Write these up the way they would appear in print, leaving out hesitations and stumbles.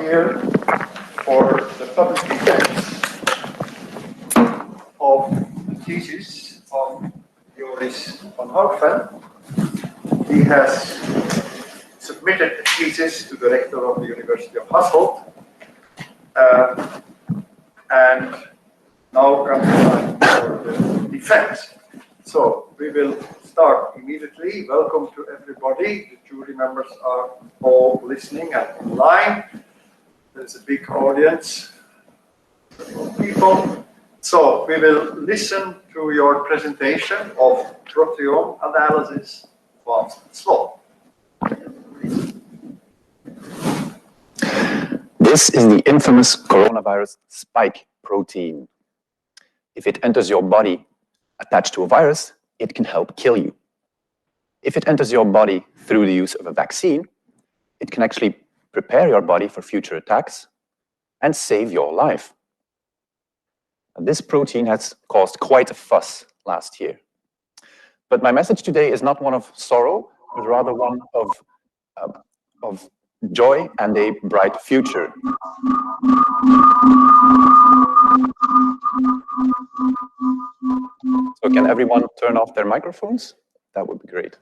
here for the public defense of the thesis of Joris Van Houtven. He has submitted the thesis to the rector of the University of Hasselt. And now comes the time for the defense. So we will start immediately. Welcome to everybody. The jury members are all listening and online. There's a big audience of people. So we will listen to your presentation of proteome analysis, fast and slow. This is the infamous coronavirus spike protein. If it enters your body attached to a virus, it can help kill you. If it enters your body through the use of a vaccine, it can actually prepare your body for future attacks and save your life. This protein has caused quite a fuss last year. But my message today is not one of sorrow, but rather one of joy and a bright future. So can everyone turn off their microphones? That would be great.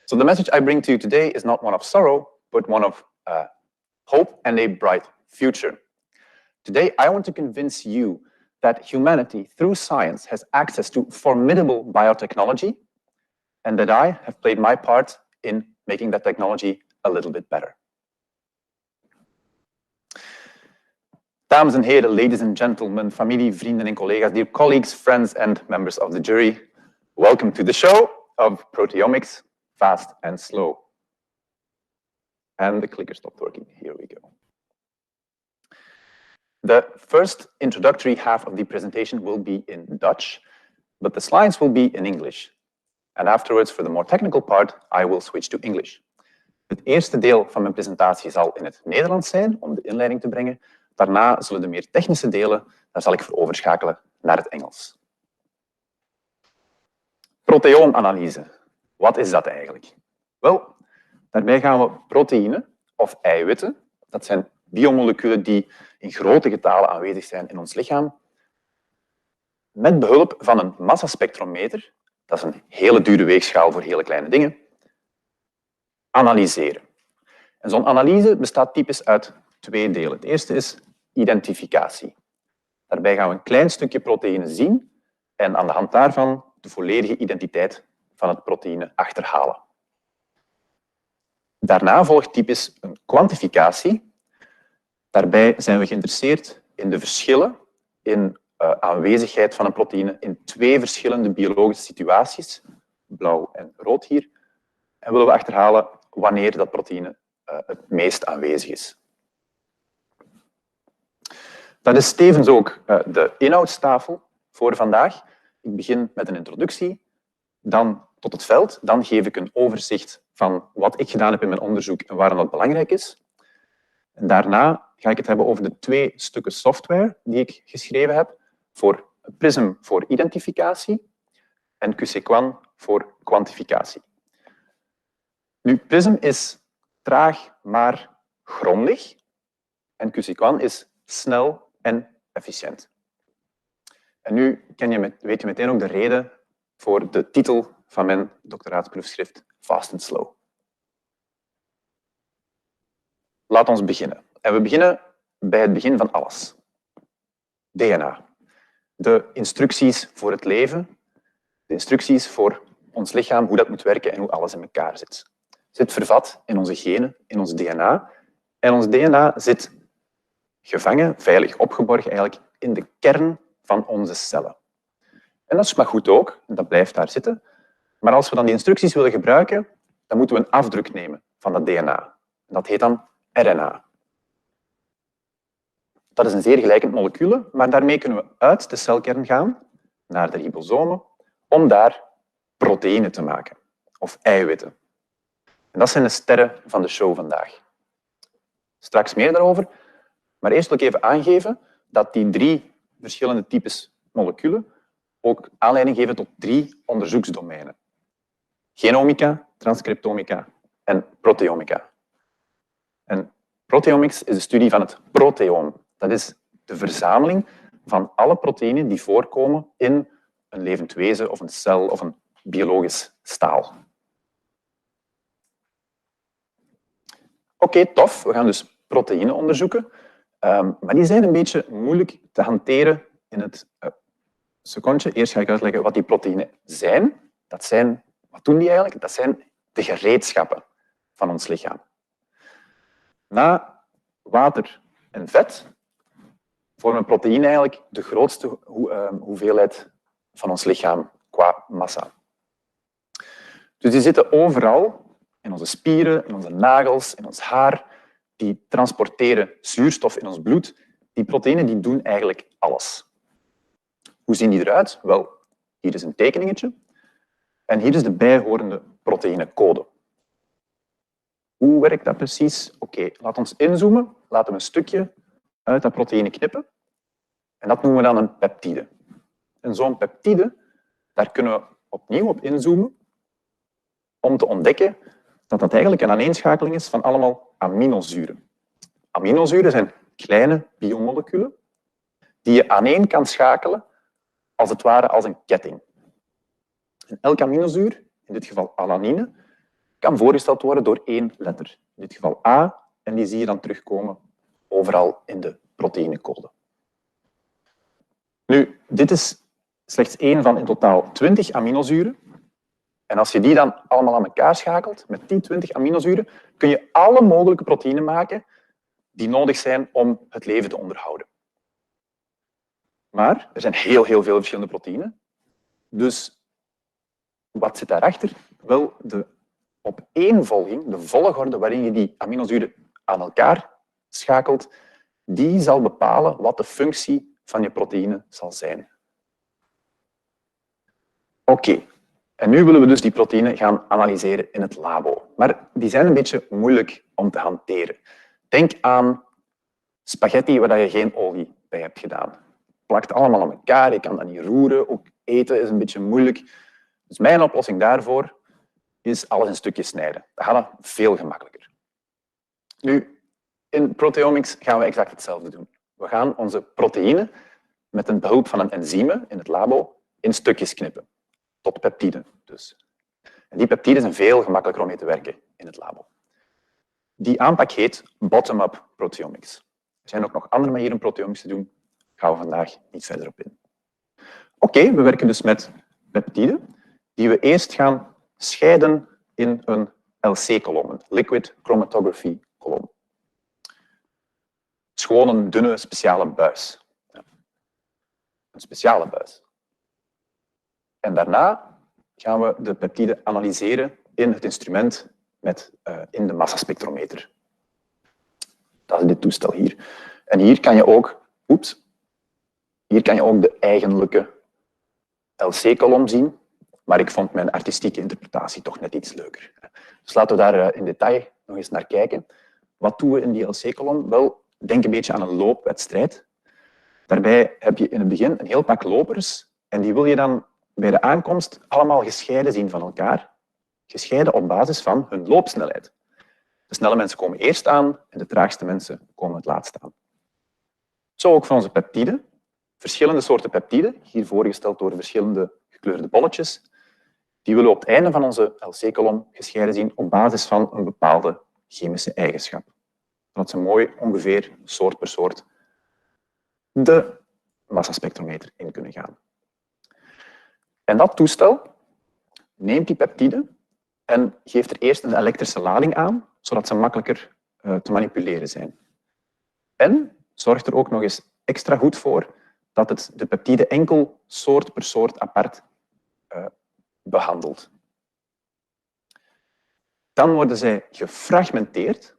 So the message I bring to you today is not one of sorrow, but one of hope and a bright future. Today, I want to convince you that humanity, through science, has access to formidable biotechnology, and that I have played my part in making that technology a little bit better. Dames en heren, ladies and gentlemen, familie, vrienden en collega's, dear colleagues, friends, and members of the jury, welcome to the show of proteomics, fast and slow. And the clicker stopped working. Here we go. The first introductory half of the presentation will be in Dutch, but the slides will be in English. And afterwards, for the more technical part, I will switch to English. Het eerste deel van mijn presentatie zal in het Nederlands zijn, om de inleiding te brengen. Daarna zullen de meer technische delen, daar zal ik voor overschakelen naar het Engels. Proteoomanalyse. Wat is dat eigenlijk? Wel, daarbij gaan we proteïnen of eiwitten, dat zijn biomoleculen die in grote getalen aanwezig zijn in ons lichaam, met behulp van een massaspectrometer, dat is een hele dure weegschaal voor hele kleine dingen, analyseren. En zo'n analyse bestaat typisch uit twee delen. Het eerste is identificatie. Daarbij gaan we een klein stukje proteïne zien en aan de hand daarvan de volledige identiteit van het proteïne achterhalen. Daarna volgt typisch een kwantificatie. Daarbij zijn we geïnteresseerd in de verschillen in aanwezigheid van een proteïne in twee verschillende biologische situaties, blauw en rood hier, en willen we achterhalen wanneer dat proteïne het meest aanwezig is. Dat is tevens ook de inhoudstafel voor vandaag. Ik begin met een introductie, dan tot het veld, dan geef ik een overzicht van wat ik gedaan heb in mijn onderzoek en waarom dat belangrijk is. En daarna ga ik het hebben over de twee stukken software die ik geschreven heb voor Prism voor identificatie en QSequan voor kwantificatie. Nu, Prism is traag, maar grondig en QSequan is snel en efficiënt. En nu weet je meteen ook de reden voor de titel van mijn doctoraatsproefschrift Fast and Slow. Laat ons beginnen. En we beginnen bij het begin van alles. DNA. De instructies voor het leven, de instructies voor ons lichaam, hoe dat moet werken en hoe alles in elkaar zit. Zit vervat in onze genen, in ons DNA. En ons DNA zit gevangen, veilig opgeborgen eigenlijk, in de kern van onze cellen. En dat is maar goed ook, dat blijft daar zitten. Maar als we dan die instructies willen gebruiken, dan moeten we een afdruk nemen van dat DNA. En dat heet dan RNA. Dat is een zeer gelijkend molecuul, maar daarmee kunnen we uit de celkern gaan, naar de ribosomen, om daar proteïnen te maken, of eiwitten. En dat zijn de sterren van de show vandaag. Straks meer daarover, maar eerst wil ik even aangeven dat die drie verschillende types moleculen ook aanleiding geven tot 3 onderzoeksdomeinen. Genomica, transcriptomica en proteomica. En Proteomics is de studie van het proteoom. Dat is de verzameling van alle proteïnen die voorkomen in een levend wezen of een cel of een biologisch staal. Oké, tof. We gaan dus proteïnen onderzoeken. Maar die zijn een beetje moeilijk te hanteren in het secondje. Eerst ga ik uitleggen wat die proteïnen zijn. Wat doen die eigenlijk? Dat zijn de gereedschappen van ons lichaam. Na water en vet vormen proteïnen eigenlijk de grootste hoeveelheid van ons lichaam qua massa. Dus die zitten overal, in onze spieren, in onze nagels, in ons haar. Die transporteren zuurstof in ons bloed. Die proteïnen die doen eigenlijk alles. Hoe zien die eruit? Wel, hier is een tekeningetje. En hier is de bijhorende proteïnecode. Hoe werkt dat precies? Oké, laat ons inzoomen. Laten we een stukje uit dat proteïne knippen. En dat noemen we dan een peptide. En zo'n peptide, daar kunnen we opnieuw op inzoomen om te ontdekken dat dat eigenlijk een aaneenschakeling is van allemaal aminozuren. Aminozuren zijn kleine biomoleculen die je aaneen kan schakelen als het ware als een ketting. En elk aminozuur, in dit geval alanine, kan voorgesteld worden door één letter. In dit geval A, en die zie je dan terugkomen overal in de proteïnecode. Nu, dit is slechts één van in totaal 20 aminozuren. En als je die dan allemaal aan elkaar schakelt, met die 20 aminozuren, kun je alle mogelijke proteïnen maken die nodig zijn om het leven te onderhouden. Maar er zijn heel veel verschillende proteïnen. Dus wat zit daarachter? Wel, de opeenvolging, de volgorde waarin je die aminozuren aan elkaar schakelt, die zal bepalen wat de functie van je proteïne zal zijn. Oké. En nu willen we dus die proteïnen gaan analyseren in het labo. Maar die zijn een beetje moeilijk om te hanteren. Denk aan spaghetti waar je geen olie bij hebt gedaan. Het plakt allemaal aan elkaar, je kan dat niet roeren. Ook eten is een beetje moeilijk. Dus mijn oplossing daarvoor is alles in stukjes snijden. Dat gaat veel gemakkelijker. Nu, in proteomics gaan we exact hetzelfde doen. We gaan onze proteïnen met een behulp van een enzyme in het labo in stukjes knippen. Tot peptiden dus. En die peptiden zijn veel gemakkelijker om mee te werken in het labo. Die aanpak heet bottom-up proteomics. Er zijn ook nog andere manieren om proteomics te doen. Daar gaan we vandaag niet verder op in. Oké, we werken dus met peptiden die we eerst gaan scheiden in een LC-kolom, een liquid chromatography kolom. Het is gewoon een dunne speciale buis. Ja. Een speciale buis. En daarna gaan we de peptiden analyseren in het instrument in de massaspectrometer. Dat is dit toestel hier. En hier kan je ook, de eigenlijke LC-kolom zien, maar ik vond mijn artistieke interpretatie toch net iets leuker. Dus laten we daar in detail nog eens naar kijken. Wat doen we in die LC-kolom? Wel, denk een beetje aan een loopwedstrijd. Daarbij heb je in het begin een heel pak lopers en die wil je dan bij de aankomst allemaal gescheiden zien van elkaar. Gescheiden op basis van hun loopsnelheid. De snelle mensen komen eerst aan en de traagste mensen komen het laatst aan. Zo ook van onze peptiden. Verschillende soorten peptiden, hier voorgesteld door verschillende gekleurde bolletjes. Die willen we op het einde van onze LC-kolom gescheiden zien op basis van een bepaalde chemische eigenschap. Zodat ze mooi ongeveer soort per soort de massaspectrometer in kunnen gaan. En dat toestel neemt die peptiden en geeft er eerst een elektrische lading aan, zodat ze makkelijker te manipuleren zijn. En zorgt er ook nog eens extra goed voor dat het de peptiden enkel soort per soort apart behandelt. Dan worden zij gefragmenteerd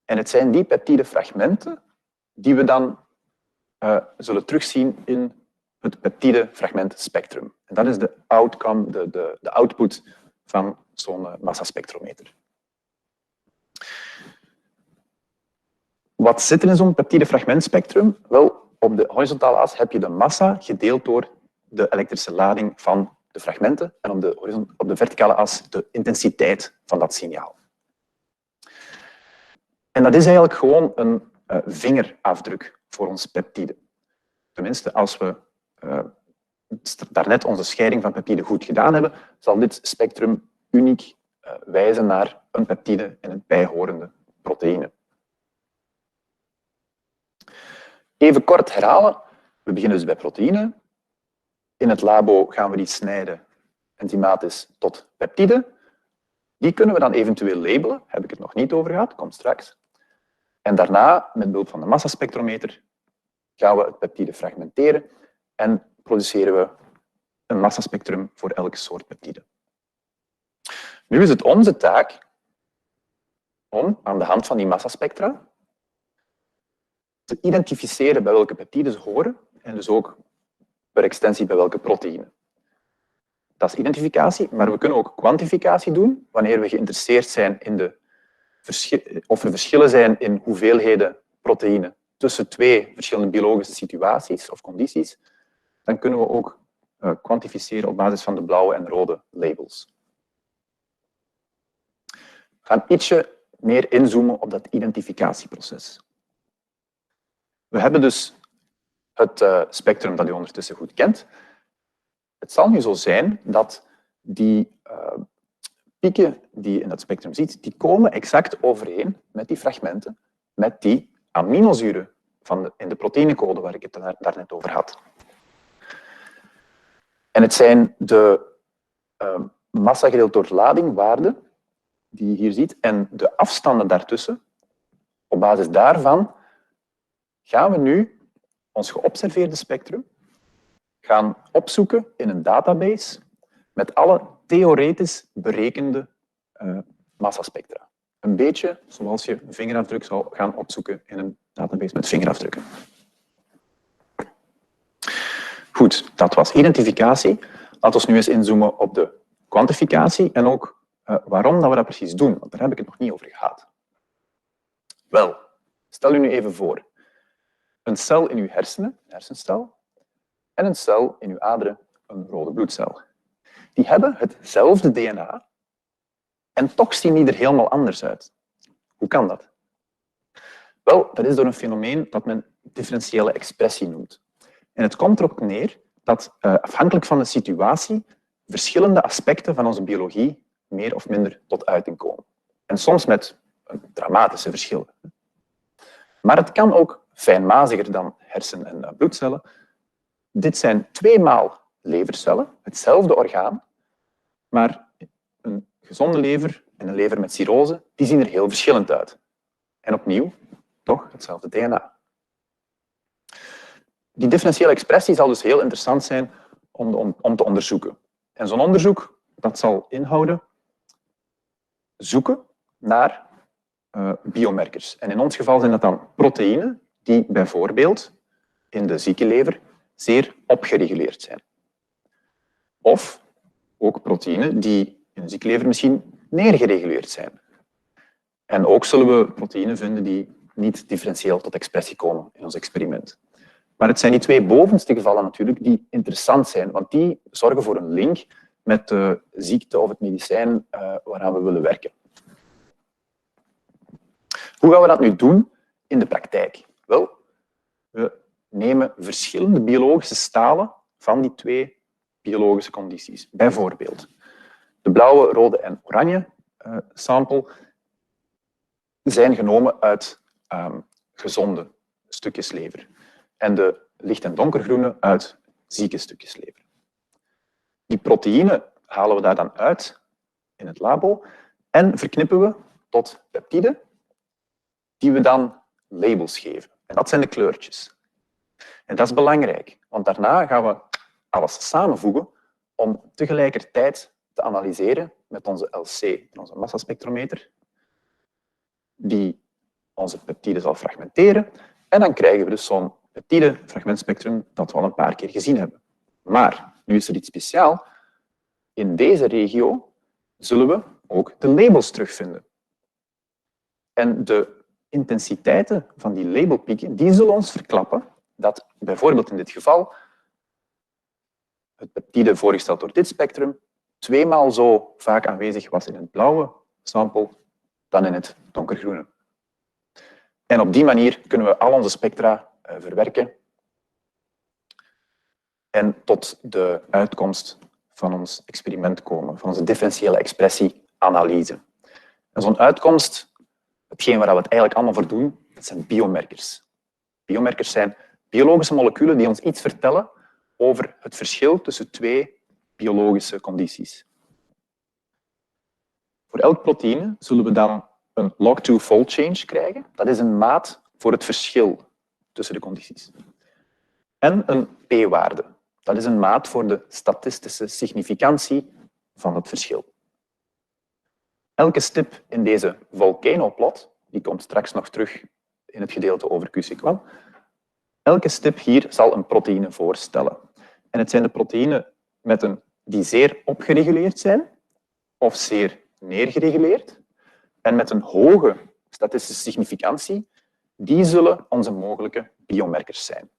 en het zijn die peptidefragmenten die we dan zullen terugzien in het peptidefragmentspectrum. En dat is de outcome, de output van zo'n massaspectrometer. Wat zit er in zo'n peptidefragmentspectrum? Wel, op de horizontale as heb je de massa gedeeld door de elektrische lading van de fragmenten en op de verticale as de intensiteit van dat signaal. En dat is eigenlijk gewoon een vingerafdruk voor ons peptide. Tenminste, als we daarnet onze scheiding van peptiden goed gedaan hebben, zal dit spectrum uniek wijzen naar een peptide en een bijhorende proteïne. Even kort herhalen. We beginnen dus bij proteïne. In het labo gaan we die snijden enzymatisch tot peptiden. Die kunnen we dan eventueel labelen. Daar heb ik het nog niet over gehad, komt straks. En daarna, met behulp van de massaspectrometer, gaan we het peptide fragmenteren en produceren we een massaspectrum voor elk soort peptide. Nu is het onze taak om aan de hand van die massaspectra te identificeren bij welke peptiden ze horen en dus ook per extensie bij welke proteïne. Dat is identificatie, maar we kunnen ook kwantificatie doen wanneer we geïnteresseerd zijn in of er verschillen zijn in hoeveelheden proteïne tussen twee verschillende biologische situaties of condities. Dan kunnen we ook kwantificeren op basis van de blauwe en rode labels. We gaan ietsje meer inzoomen op dat identificatieproces. We hebben dus het spectrum dat u ondertussen goed kent. Het zal nu zo zijn dat die pieken die je in dat spectrum ziet, die komen exact overeen met die fragmenten, met die aminozuren in de proteïnecode waar ik het daarnet over had. En het zijn de massa gedeeld door lading waarden die je hier ziet en de afstanden daartussen. Op basis daarvan gaan we nu ons geobserveerde spectrum gaan opzoeken in een database met alle theoretisch berekende massaspectra. Een beetje zoals je een vingerafdruk zou gaan opzoeken in een database met vingerafdrukken. Goed, dat was identificatie. Laten we nu eens inzoomen op de kwantificatie en ook waarom dat we dat precies doen, want daar heb ik het nog niet over gehad. Wel, stel u nu even voor. Een cel in uw hersenen, een hersencel, en een cel in uw aderen, een rode bloedcel. Die hebben hetzelfde DNA en toch zien die er helemaal anders uit. Hoe kan dat? Wel, dat is door een fenomeen dat men differentiële expressie noemt. En het komt erop neer dat afhankelijk van de situatie verschillende aspecten van onze biologie meer of minder tot uiting komen. En soms met dramatische verschillen. Maar het kan ook fijnmaziger dan hersen- en bloedcellen. Dit zijn 2 maal levercellen, hetzelfde orgaan, maar een gezonde lever en een lever met cirrose, die zien er heel verschillend uit. En opnieuw, toch hetzelfde DNA. Die differentiële expressie zal dus heel interessant zijn om te onderzoeken. En zo'n onderzoek dat zal inhouden zoeken naar biomarkers. En in ons geval zijn dat dan proteïnen die bijvoorbeeld in de zieke lever zeer opgereguleerd zijn. Of ook proteïnen die in de zieke lever misschien neergereguleerd zijn. En ook zullen we proteïnen vinden die niet differentieel tot expressie komen in ons experiment. Maar het zijn die 2 bovenste gevallen natuurlijk die interessant zijn, want die zorgen voor een link met de ziekte of het medicijn waaraan we willen werken. Hoe gaan we dat nu doen in de praktijk? Wel, we nemen verschillende biologische stalen van die 2 biologische condities. Bijvoorbeeld de blauwe, rode en oranje sample zijn genomen uit gezonde stukjes lever. En de licht- en donkergroene uit zieke stukjes lever. Die proteïnen halen we daar dan uit in het labo en verknippen we tot peptiden die we dan labels geven. En dat zijn de kleurtjes. En dat is belangrijk, want daarna gaan we alles samenvoegen om tegelijkertijd te analyseren met onze LC, onze massaspectrometer, die onze peptiden zal fragmenteren. En dan krijgen we dus zo'n peptide-fragmentspectrum dat we al een paar keer gezien hebben. Maar nu is er iets speciaals. In deze regio zullen we ook de labels terugvinden. En de intensiteiten van die labelpieken die zullen ons verklappen dat bijvoorbeeld in dit geval het peptide voorgesteld door dit spectrum 2 maal zo vaak aanwezig was in het blauwe sample dan in het donkergroene. En op die manier kunnen we al onze spectra verwerken en tot de uitkomst van ons experiment komen, van onze differentiële expressieanalyse. En zo'n uitkomst, hetgeen waar we het eigenlijk allemaal voor doen, dat zijn biomarkers. Biomarkers zijn biologische moleculen die ons iets vertellen over het verschil tussen twee biologische condities. Voor elk proteïne zullen we dan een log2 fold change krijgen. Dat is een maat voor het verschil tussen de condities. En een p-waarde. Dat is een maat voor de statistische significantie van het verschil. Elke stip in deze volcanoplot, die komt straks nog terug in het gedeelte over QSEQuant, elke stip hier zal een proteïne voorstellen. En het zijn de proteïnen die zeer opgereguleerd zijn of zeer neergereguleerd en met een hoge statistische significantie, die zullen onze mogelijke biomarkers zijn.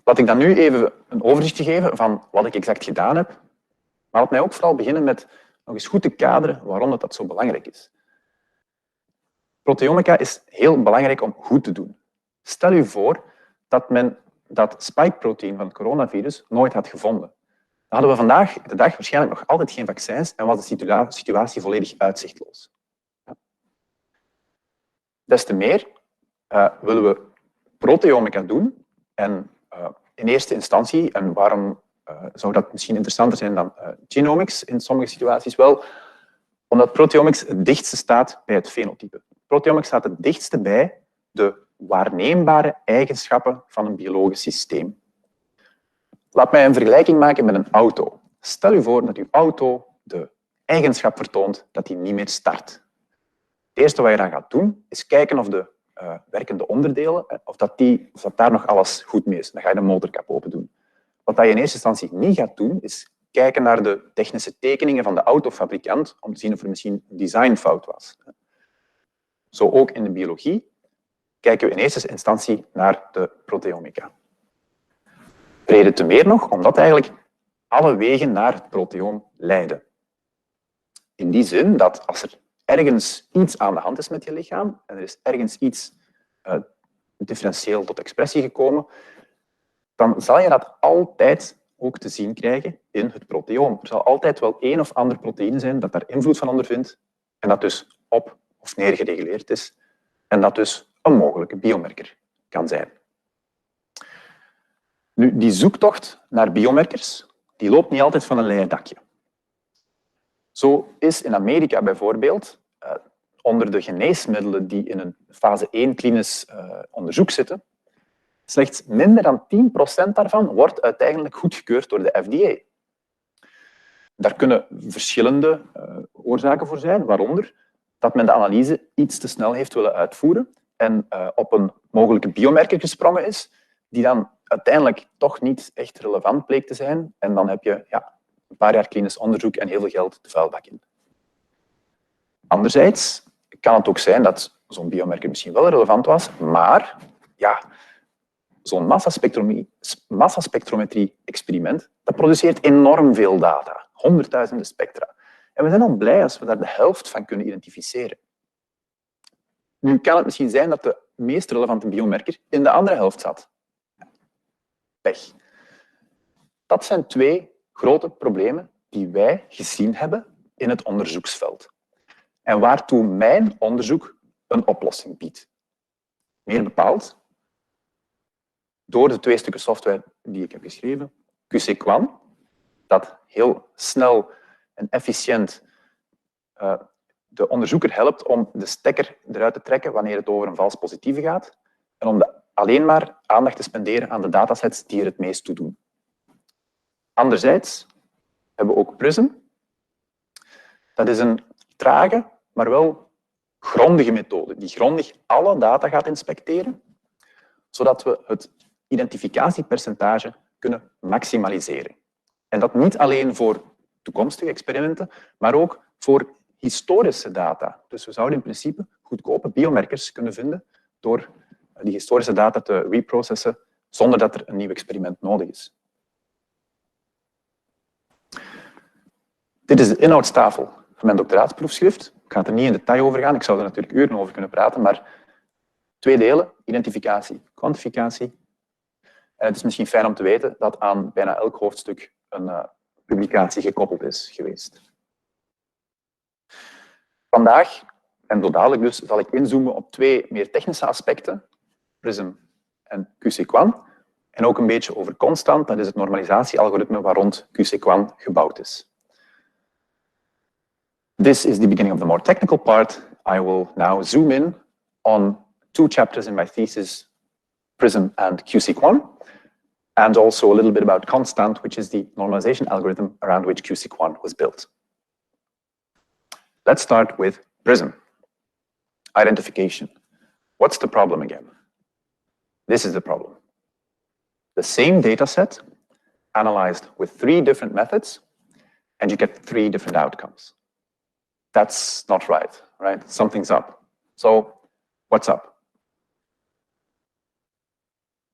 Laat ik dan nu even een overzichtje geven van wat ik exact gedaan heb. Maar laat mij ook vooral beginnen met nog eens goed te kaderen waarom dat zo belangrijk is. Proteomica is heel belangrijk om goed te doen. Stel u voor dat men dat spike-proteïn van het coronavirus nooit had gevonden. Dan hadden we vandaag de dag waarschijnlijk nog altijd geen vaccins en was de situatie volledig uitzichtloos. Des te meer willen we proteomica doen en in eerste instantie, en waarom zou dat misschien interessanter zijn dan genomics in sommige situaties? Wel, omdat proteomics het dichtste staat bij het fenotype. Proteomics staat het dichtste bij de waarneembare eigenschappen van een biologisch systeem. Laat mij een vergelijking maken met een auto. Stel u voor dat uw auto de eigenschap vertoont dat hij niet meer start. Het eerste wat je dan gaat doen, is kijken of de werkende onderdelen, of dat daar nog alles goed mee is. Dan ga je de motorkap open doen. Wat je in eerste instantie niet gaat doen, is kijken naar de technische tekeningen van de autofabrikant om te zien of er misschien een designfout was. Zo ook in de biologie kijken we in eerste instantie naar de proteomica. Reden te meer nog, omdat eigenlijk alle wegen naar het proteoom leiden. In die zin dat als er ergens iets aan de hand is met je lichaam en er is ergens iets differentieel tot expressie gekomen, dan zal je dat altijd ook te zien krijgen in het proteoom. Er zal altijd wel één of ander proteïne zijn dat daar invloed van ondervindt en dat dus op- of neergereguleerd is en dat dus een mogelijke biomarker kan zijn. Nu, die zoektocht naar biomarkers die loopt niet altijd van een leien dakje. Zo is in Amerika bijvoorbeeld onder de geneesmiddelen die in een fase 1 klinisch onderzoek zitten, slechts minder dan 10% daarvan wordt uiteindelijk goedgekeurd door de FDA. Daar kunnen verschillende oorzaken voor zijn, waaronder dat men de analyse iets te snel heeft willen uitvoeren en op een mogelijke biomarker gesprongen is, die dan uiteindelijk toch niet echt relevant bleek te zijn. En dan heb je een paar jaar klinisch onderzoek en heel veel geld de vuilbak in. Anderzijds kan het ook zijn dat zo'n biomarker misschien wel relevant was, maar zo'n massaspectrometrie-experiment, dat produceert enorm veel data, honderdduizenden spectra. En we zijn al blij als we daar de helft van kunnen identificeren. Nu kan het misschien zijn dat de meest relevante biomarker in de andere helft zat. Pech. Dat zijn twee grote problemen die wij gezien hebben in het onderzoeksveld. En waartoe mijn onderzoek een oplossing biedt. Meer bepaald, door de 2 stukken software die ik heb geschreven, QSEQuant, dat heel snel en efficiënt de onderzoeker helpt om de stekker eruit te trekken wanneer het over een vals positieve gaat en om alleen maar aandacht te spenderen aan de datasets die er het meest toe doen. Anderzijds hebben we ook Prism. Dat is een trage, maar wel grondige methode, die grondig alle data gaat inspecteren, zodat we het identificatiepercentage kunnen maximaliseren. En dat niet alleen voor toekomstige experimenten, maar ook voor historische data. Dus we zouden in principe goedkope biomarkers kunnen vinden door die historische data te reprocessen zonder dat er een nieuw experiment nodig is. Dit is de inhoudstafel mijn doctoraatsproefschrift. Ik ga het er niet in detail over gaan, ik zou er natuurlijk uren over kunnen praten, maar 2 delen, identificatie, kwantificatie. En het is misschien fijn om te weten dat aan bijna elk hoofdstuk een publicatie gekoppeld is geweest. Vandaag, en tot dadelijk dus, zal ik inzoomen op 2 meer technische aspecten, PRISM en QC-Quan, en ook een beetje over constant, dat is het normalisatiealgoritme waar rond QC-Quan gebouwd is. This is the beginning of the more technical part. I will now zoom in on 2 chapters in my thesis, PRISM and QC-Quan, and also a little bit about constant, which is the normalization algorithm around which QC-Quan was built. Let's start with PRISM. Identification. What's the problem again? This is the problem. The same data set analyzed with 3 different methods, and you get 3 different outcomes. That's not right, right? Something's up. So, what's up?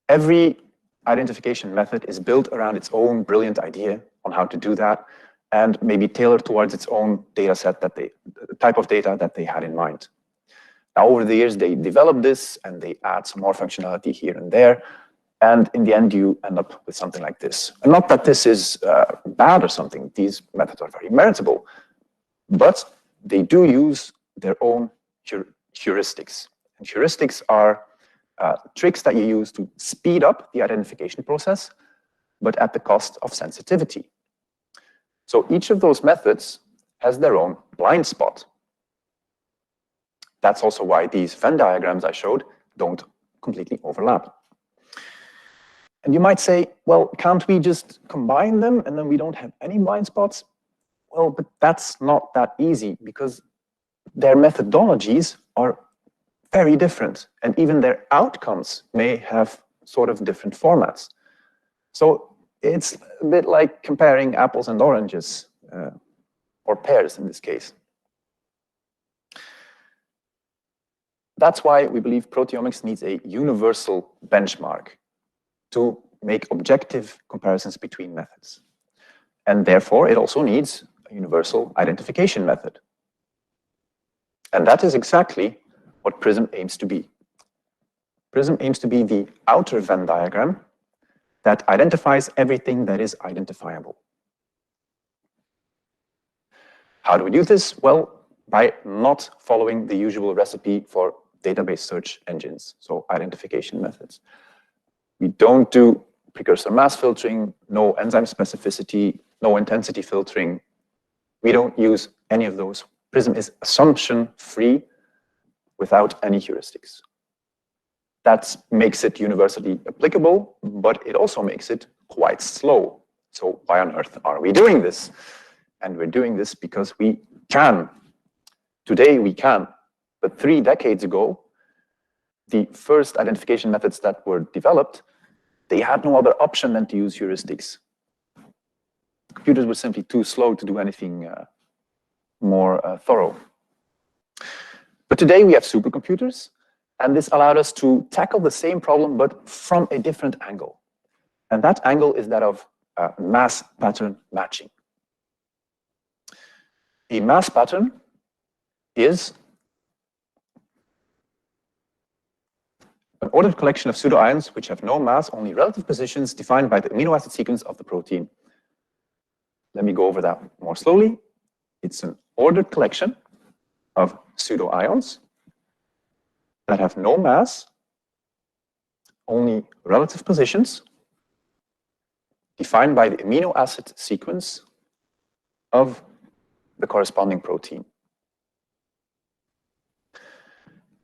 Every identification method is built around its own brilliant idea on how to do that, and maybe tailored towards its own data set that the type of data that they had in mind. Now, over the years, they develop this and they add some more functionality here and there. And in the end, you end up with something like this. And not that this is bad or something. These methods are very meritable, but they do use their own heuristics. And heuristics are tricks that you use to speed up the identification process, but at the cost of sensitivity. So each of those methods has their own blind spot. That's also why these Venn diagrams I showed don't completely overlap. And you might say, well, can't we just combine them and then we don't have any blind spots? Well, but that's not that easy because their methodologies are very different, and even their outcomes may have sort of different formats. So it's a bit like comparing apples and oranges, or pears in this case. That's why we believe proteomics needs a universal benchmark to make objective comparisons between methods. And therefore, it also needs a universal identification method. And that is exactly what PRISM aims to be. PRISM aims to be the outer Venn diagram that identifies everything that is identifiable. How do we do this? Well, by not following the usual recipe for database search engines, so identification methods. We don't do precursor mass filtering, no enzyme specificity, no intensity filtering. We don't use any of those. PRISM is assumption-free without any heuristics. That makes it universally applicable, but it also makes it quite slow. So why on earth are we doing this? And we're doing this because we can. Today we can. But 3 decades ago, the first identification methods that were developed, they had no other option than to use heuristics. Computers were simply too slow to do anything more thorough. But today we have supercomputers, and this allowed us to tackle the same problem, but from a different angle. And that angle is that of mass pattern matching. A mass pattern is an ordered collection of pseudo-ions which have no mass, only relative positions defined by the amino acid sequence of the protein. Let me go over that more slowly. It's an ordered collection of pseudo-ions that have no mass, only relative positions, defined by the amino acid sequence of the corresponding protein.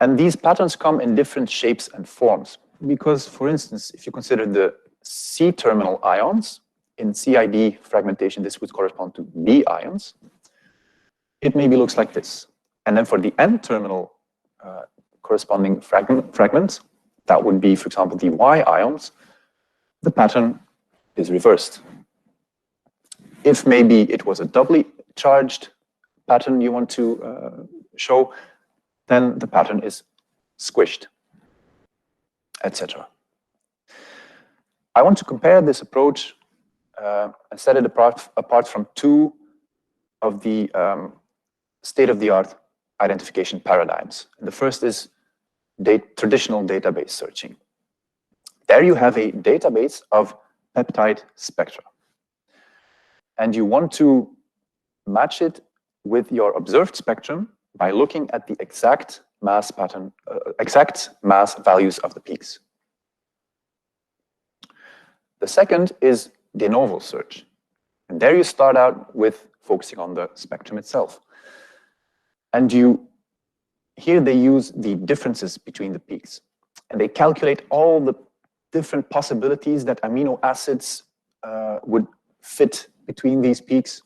And these patterns come in different shapes and forms because, for instance, if you consider the C-terminal ions, in CID fragmentation, this would correspond to B ions. It maybe looks like this. And then for the N-terminal corresponding fragments, that would be, for example, the Y ions, the pattern is reversed. If maybe it was a doubly charged pattern you want to show, then the pattern is squished, etc. I want to compare this approach and set it apart from 2 of the state-of-the-art identification paradigms. And the first is traditional database searching. There you have a database of peptide spectra. And you want to match it with your observed spectrum by looking at the exact mass pattern, exact mass values of the peaks. The second is de novo search. And there you start out with focusing on the spectrum itself. And here they use the differences between the peaks. And they calculate all the different possibilities that amino acids would fit between these peaks.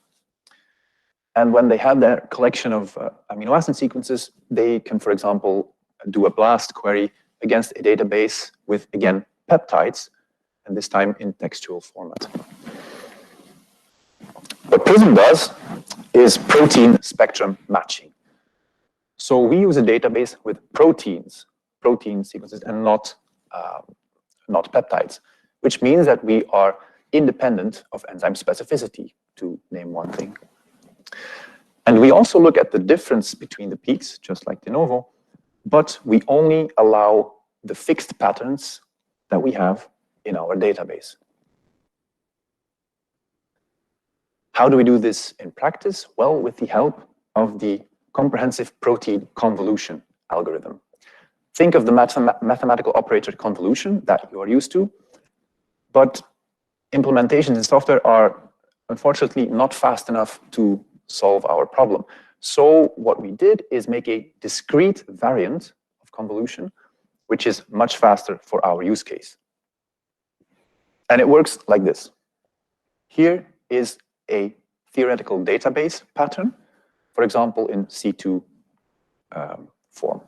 And when they have their collection of amino acid sequences, they can, for example, do a BLAST query against a database with, again, peptides, and this time in textual format. What PRISM does is protein spectrum matching. So we use a database with protein sequences, and not peptides, which means that we are independent of enzyme specificity, to name one thing. And we also look at the difference between the peaks, just like de novo, but we only allow the fixed patterns that we have in our database. How do we do this in practice? Well, with the help of the comprehensive protein convolution algorithm. Think of the mathematical operator convolution that you are used to, but implementations in software are unfortunately not fast enough to solve our problem. So what we did is make a discrete variant of convolution, which is much faster for our use case. And it works like this. Here is a theoretical database pattern, for example, in C2 form.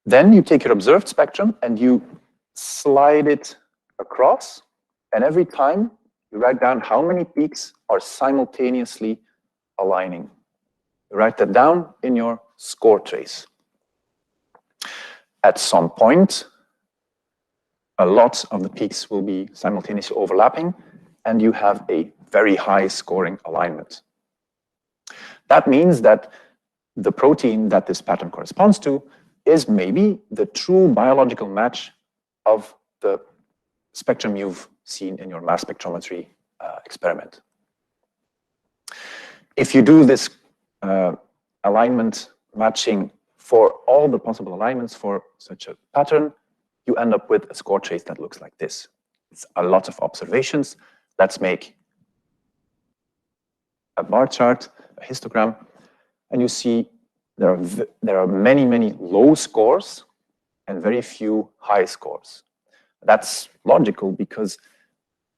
Then you take your observed spectrum and you slide it across, and every time you write down how many peaks are simultaneously aligning. You write that down in your score trace. At some point, a lot of the peaks will be simultaneously overlapping, and you have a very high scoring alignment. That means that the protein that this pattern corresponds to is maybe the true biological match of the spectrum you've seen in your mass spectrometry experiment. If you do this alignment matching for all the possible alignments for such a pattern, you end up with a score trace that looks like this. It's a lot of observations. Let's make a bar chart, a histogram, and you see there are many, many low scores and very few high scores. That's logical because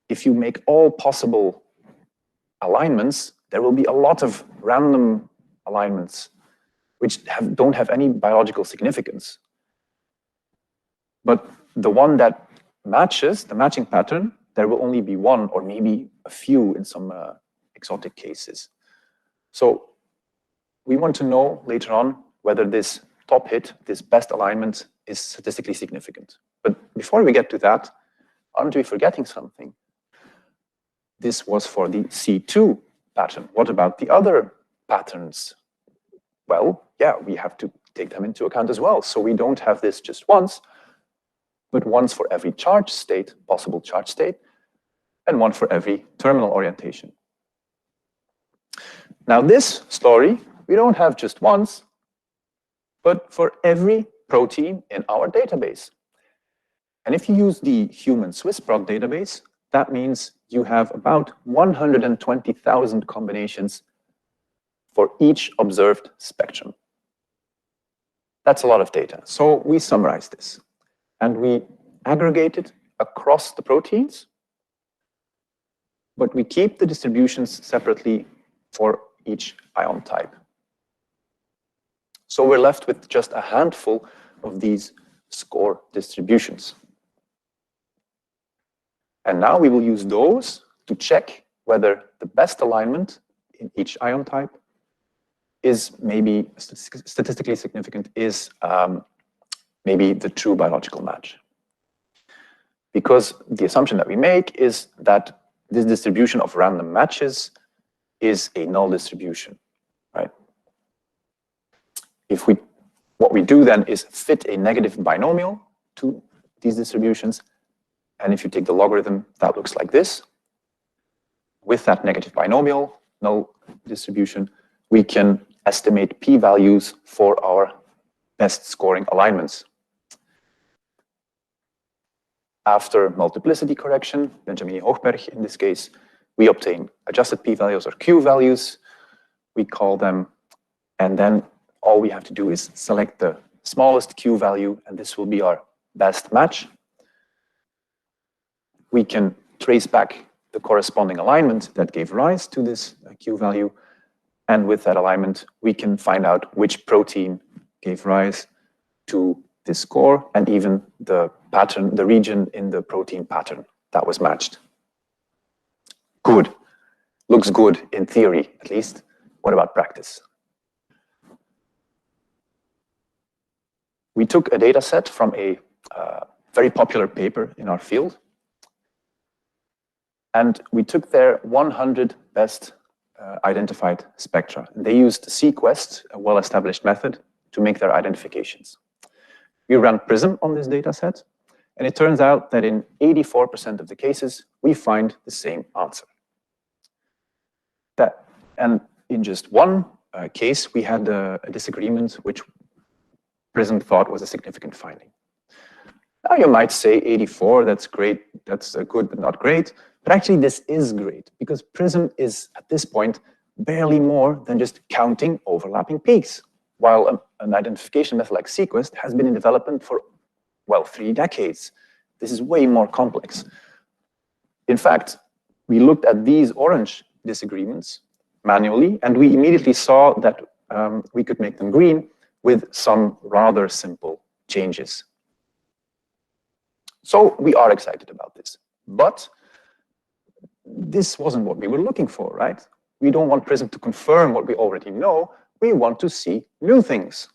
if you make all possible alignments, there will be a lot of random alignments which don't have any biological significance. But the one that matches, the matching pattern, there will only be one or maybe a few in some exotic cases. So we want to know later on whether this top hit, this best alignment, is statistically significant. But before we get to that, aren't we forgetting something? This was for the C2 pattern. What about the other patterns? Well, yeah, we have to take them into account as well. So we don't have this just once, but once for every charge state, possible charge state, and one for every terminal orientation. Now this story, we don't have just once, but for every protein in our database. And if you use the human SwissProt database, that means you have about 120,000 combinations for each observed spectrum. That's a lot of data. So we summarize this, and we aggregate it across the proteins, but we keep the distributions separately for each ion type. So we're left with just a handful of these score distributions. And now we will use those to check whether the best alignment in each ion type is maybe statistically significant, is maybe the true biological match. Because the assumption that we make is that this distribution of random matches is a null distribution, right? what we do then is fit a negative binomial to these distributions. And if you take the logarithm, that looks like this. With that negative binomial, null distribution, we can estimate p-values for our best scoring alignments. After multiplicity correction, Benjamini-Hochberg in this case, we obtain adjusted p-values or q-values, we call them, and then all we have to do is select the smallest q-value, and this will be our best match. We can trace back the corresponding alignment that gave rise to this q-value, and with that alignment, we can find out which protein gave rise to this score, and even the pattern, the region in the protein pattern that was matched. Good. Looks good in theory, at least. What about practice? We took a data set from a very popular paper in our field, and we took their 100 best identified spectra. And they used sequest, a well-established method, to make their identifications. We ran PRISM on this data set, and it turns out that in 84% of the cases, we find the same answer. And in just one case, we had a disagreement which PRISM thought was a significant finding. Now you might say 84, that's great, that's good but not great. But actually this is great, because PRISM is, at this point, barely more than just counting overlapping peaks, while an identification method like sequest has been in development for, well, 3 decades. This is way more complex. In fact, we looked at these orange disagreements manually, and we immediately saw that we could make them green with some rather simple changes. So we are excited about this. But this wasn't what we were looking for, right? We don't want PRISM to confirm what we already know. We want to see new things.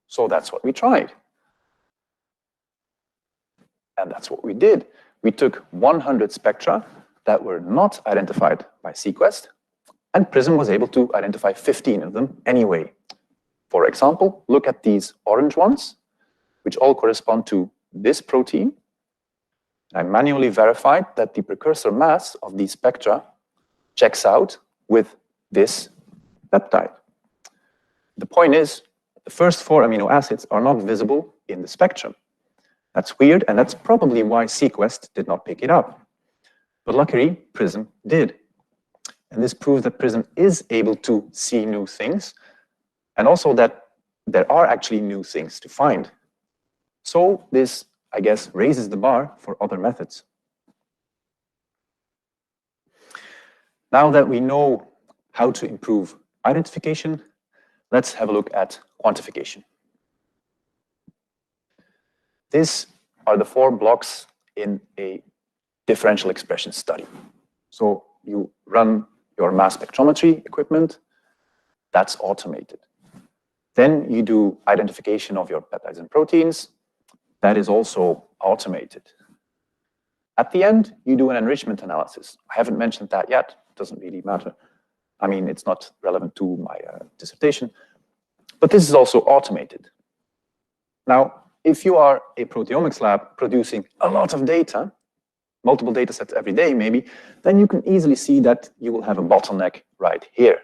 So that's what we tried. And that's what we did. We took 100 spectra that were not identified by sequest, and PRISM was able to identify 15 of them anyway. For example, look at these orange ones, which all correspond to this protein. I manually verified that the precursor mass of these spectra checks out with this peptide. The point is, the first 4 amino acids are not visible in the spectrum. That's weird, and that's probably why sequest did not pick it up. But luckily, PRISM did. And this proves that PRISM is able to see new things, and also that there are actually new things to find. So this, I guess, raises the bar for other methods. Now that we know how to improve identification, let's have a look at quantification. These are the 4 blocks in a differential expression study. So you run your mass spectrometry equipment, that's automated. Then you do identification of your peptides and proteins, that is also automated. At the end, you do an enrichment analysis. I haven't mentioned that yet, doesn't really matter. I mean, it's not relevant to my dissertation, but this is also automated. Now, if you are a proteomics lab producing a lot of data, multiple data sets every day maybe, then you can easily see that you will have a bottleneck right here,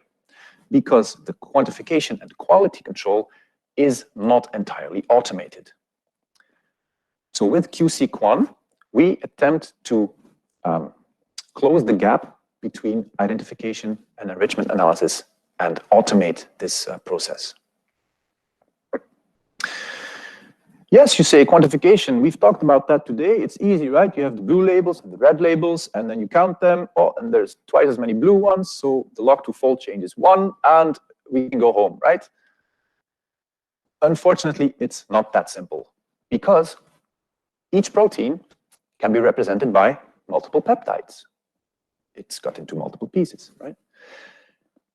because the quantification and quality control is not entirely automated. So with QSeq1, we attempt to close the gap between identification and enrichment analysis and automate this process. Yes, you say quantification. We've talked about that today. It's easy, right? You have the blue labels and the red labels, and then you count them. Oh, and there's twice as many blue ones, so the log to fold change is 1, and we can go home, right? Unfortunately, it's not that simple, because each protein can be represented by multiple peptides. It's cut into multiple pieces, right?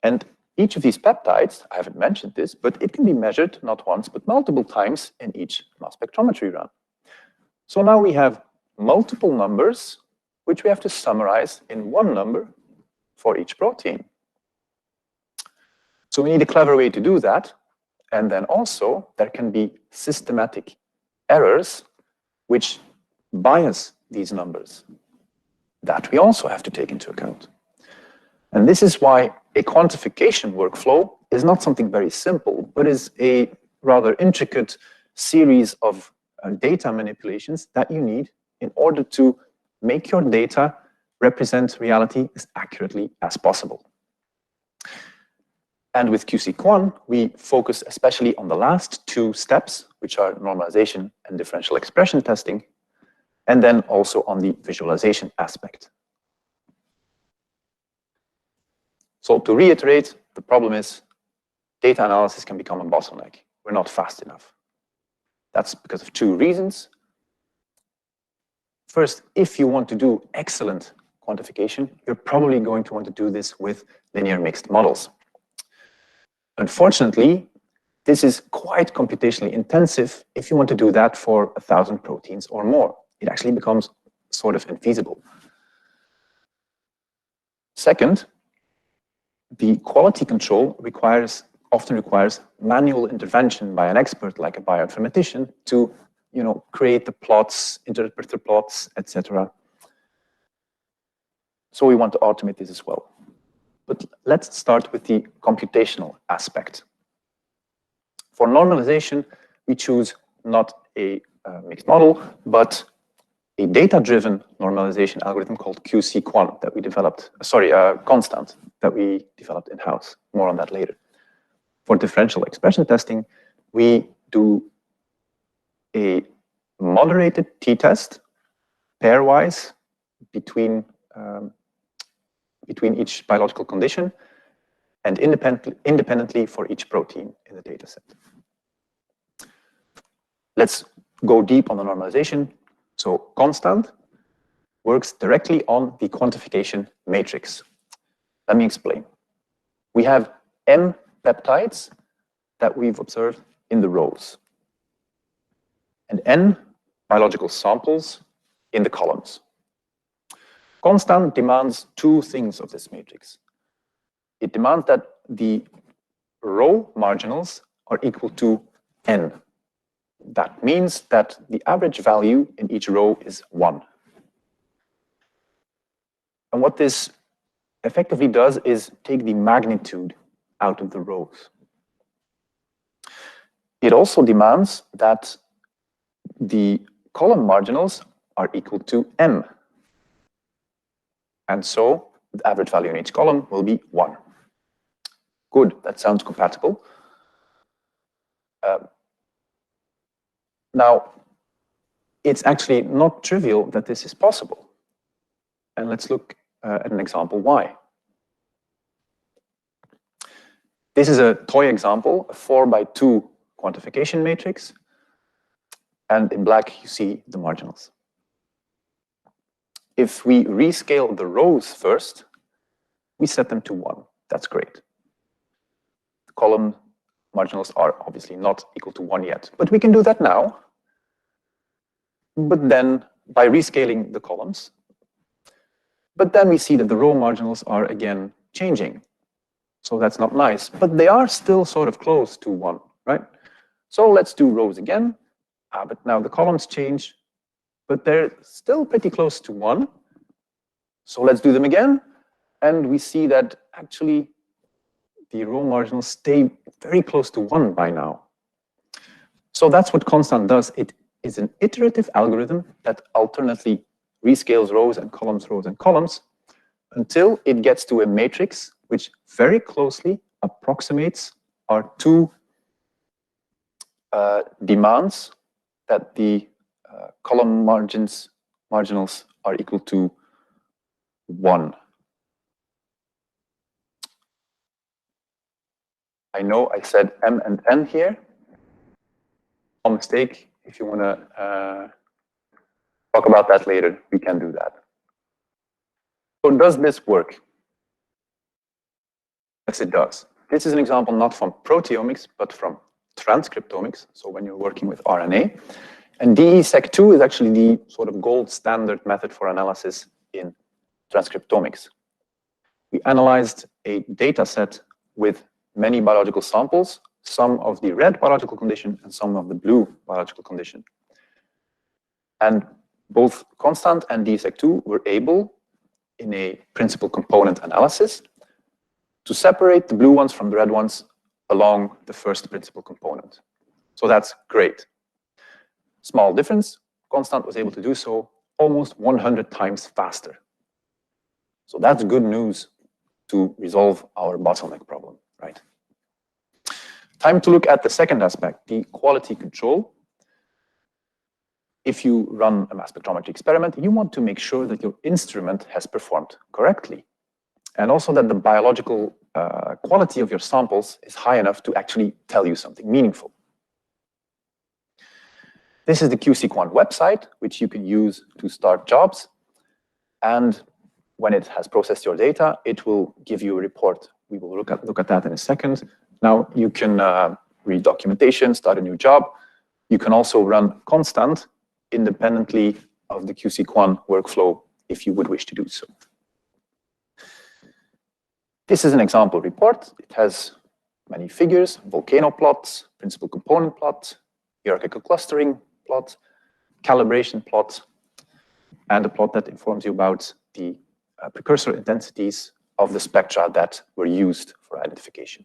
And each of these peptides, I haven't mentioned this, but it can be measured not once, but multiple times in each mass spectrometry run. So now we have multiple numbers, which we have to summarize in one number for each protein. So we need a clever way to do that. And then also, there can be systematic errors which bias these numbers. That we also have to take into account. And this is why a quantification workflow is not something very simple, but is a rather intricate series of data manipulations that you need in order to make your data represent reality as accurately as possible. And with QC-Quan, we focus especially on the last two steps, which are normalization and differential expression testing, and then also on the visualization aspect. So to reiterate, the problem is data analysis can become a bottleneck. We're not fast enough. That's because of two reasons. First, if you want to do excellent quantification, you're probably going to want to do this with linear mixed models. Unfortunately, this is quite computationally intensive if you want to do that for 1,000 proteins or more. It actually becomes sort of infeasible. Second, the quality control often requires manual intervention by an expert like a bioinformatician to create the plots, interpret the plots, etc. So we want to automate this as well. But let's start with the computational aspect. For normalization, we choose not a mixed model, but a data-driven normalization algorithm called QC-Quan that we developed, constant that we developed in-house. More on that later. For differential expression testing, we do a moderated t-test pairwise between each biological condition and independently for each protein in the data set. Let's go deep on the normalization. So constant works directly on the quantification matrix. Let me explain. We have M peptides that we've observed in the rows and N biological samples in the columns. Constant demands two things of this matrix. It demands that the row marginals are equal to N. That means that the average value in each row is 1. And what this effectively does is take the magnitude out of the rows. It also demands that the column marginals are equal to M. And so the average value in each column will be 1. Good, that sounds compatible. Now, it's actually not trivial that this is possible. And let's look at an example why. This is a toy example, a 4x2 quantification matrix. And in black, you see the marginals. If we rescale the rows first, we set them to 1. That's great. The column marginals are obviously not equal to 1 yet, but we can do that now. But then, by rescaling the columns, but then we see that the row marginals are again changing. So that's not nice, but they are still sort of close to 1, right? So let's do rows again. But now the columns change, but they're still pretty close to 1. So let's do them again. And we see that actually the row marginals stay very close to 1 by now. So that's what constant does. It is an iterative algorithm that alternately rescales rows and columns until it gets to a matrix which very closely approximates our two demands that the column marginals are equal to 1. I know I said M and N here. No mistake. If you want to talk about that later, we can do that. So does this work? Yes, it does. This is an example not from proteomics, but from transcriptomics, so when you're working with RNA. And DE-Seq2 is actually the sort of gold standard method for analysis in transcriptomics. We analyzed a data set with many biological samples some of the red biological condition and some of the blue biological condition. And both Constant and DSEC2 were able, in a principal component analysis, to separate the blue ones from the red ones along the first principal component. So that's great. Small difference, Constant was able to do so almost 100 times faster. So that's good news to resolve our bottleneck problem, right? Time to look at the second aspect, the quality control. If you run a mass spectrometry experiment, you want to make sure that your instrument has performed correctly, and also that the biological quality of your samples is high enough to actually tell you something meaningful. This is the QC-Quant website, which you can use to start jobs. And when it has processed your data, it will give you a report. We will look at that in a second. Now you can read documentation, start a new job. You can also run Constant independently of the QC-Quant workflow if you would wish to do so. This is an example report. It has many figures, volcano plots, principal component plot, hierarchical clustering plot, calibration plot, and a plot that informs you about the precursor intensities of the spectra that were used for identification.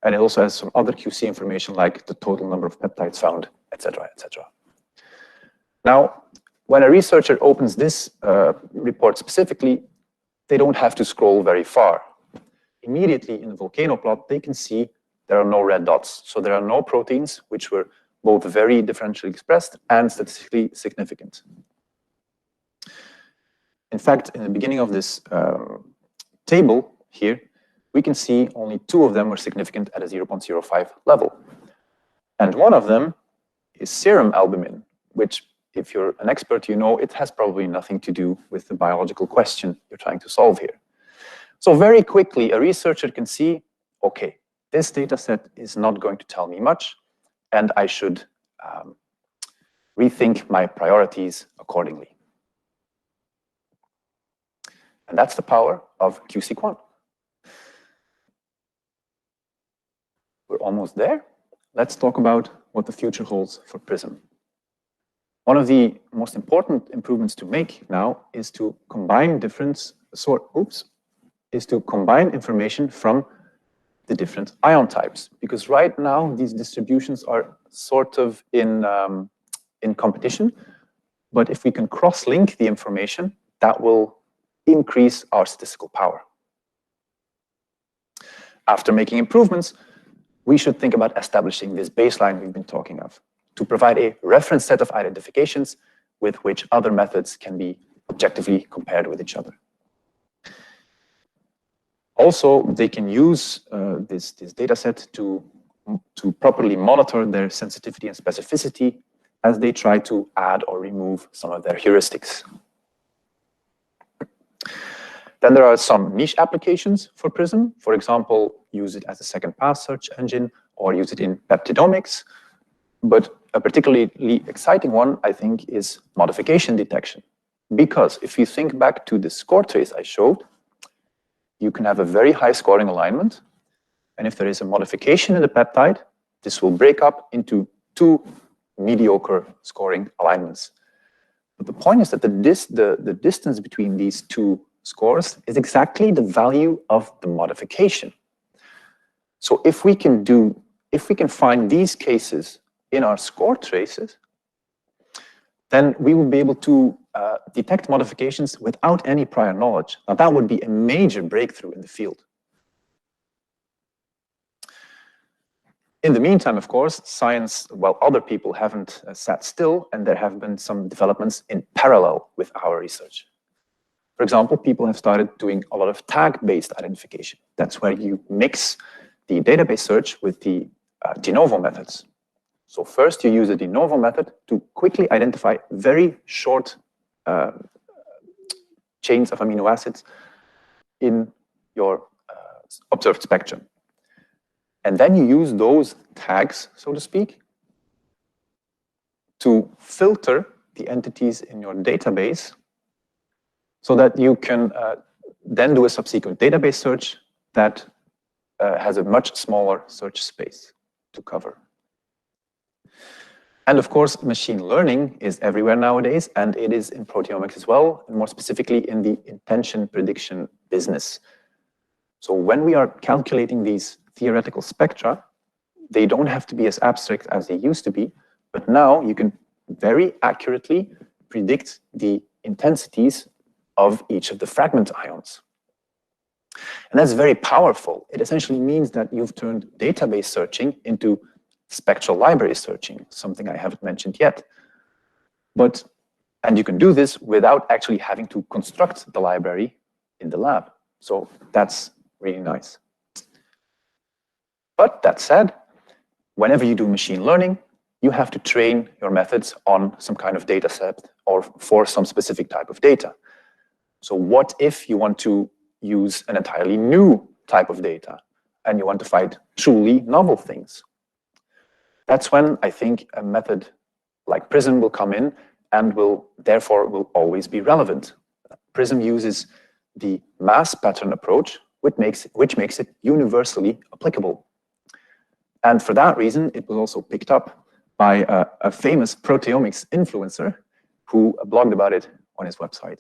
And it also has some other QC information like the total number of peptides found, etc., etc. Now, when a researcher opens this report specifically, they don't have to scroll very far. Immediately in the volcano plot, they can see there are no red dots. So there are no proteins which were both very differentially expressed and statistically significant. In fact, in the beginning of this table here, we can see only 2 of them were significant at a 0.05 level. And one of them is serum albumin, which, if you're an expert, you know it has probably nothing to do with the biological question you're trying to solve here. So very quickly, a researcher can see, okay, this data set is not going to tell me much, and I should rethink my priorities accordingly. And that's the power of QC-Quant. We're almost there. Let's talk about what the future holds for PRISM. One of the most important improvements to make now is to combine combine information from the different ion types, because right now these distributions are sort of in competition. But if we can cross-link the information, that will increase our statistical power. After making improvements, we should think about establishing this baseline we've been talking of, to provide a reference set of identifications with which other methods can be objectively compared with each other. Also, they can use this data set to properly monitor their sensitivity and specificity as they try to add or remove some of their heuristics. Then there are some niche applications for PRISM. For example, use it as a second pass search engine or use it in peptidomics. But a particularly exciting one, I think, is modification detection. Because if you think back to the score trace I showed, you can have a very high scoring alignment. And if there is a modification in the peptide, this will break up into 2 mediocre scoring alignments. But the point is that the distance between these 2 scores is exactly the value of the modification. So if we can find these cases in our score traces, then we will be able to detect modifications without any prior knowledge. Now that would be a major breakthrough in the field. In the meantime, of course, science, well, other people haven't sat still, and there have been some developments in parallel with our research. For example, people have started doing a lot of tag-based identification. That's where you mix the database search with the de novo methods. So first you use a de novo method to quickly identify very short chains of amino acids in your observed spectrum. And then you use those tags, so to speak, to filter the entities in your database so that you can then do a subsequent database search that has a much smaller search space to cover. And of course, machine learning is everywhere nowadays, and it is in proteomics as well, and more specifically in the intention prediction business. So when we are calculating these theoretical spectra, they don't have to be as abstract as they used to be, but now you can very accurately predict the intensities of each of the fragment ions. And that's very powerful. It essentially means that you've turned database searching into spectral library searching, something I haven't mentioned yet. And you can do this without actually having to construct the library in the lab. So that's really nice. But that said, whenever you do machine learning, you have to train your methods on some kind of data set or for some specific type of data. So what if you want to use an entirely new type of data and you want to find truly novel things? That's when I think a method like PRISM will come in and will always be relevant. PRISM uses the mass pattern approach, which makes it universally applicable. And for that reason, it was also picked up by a famous proteomics influencer who blogged about it on his website.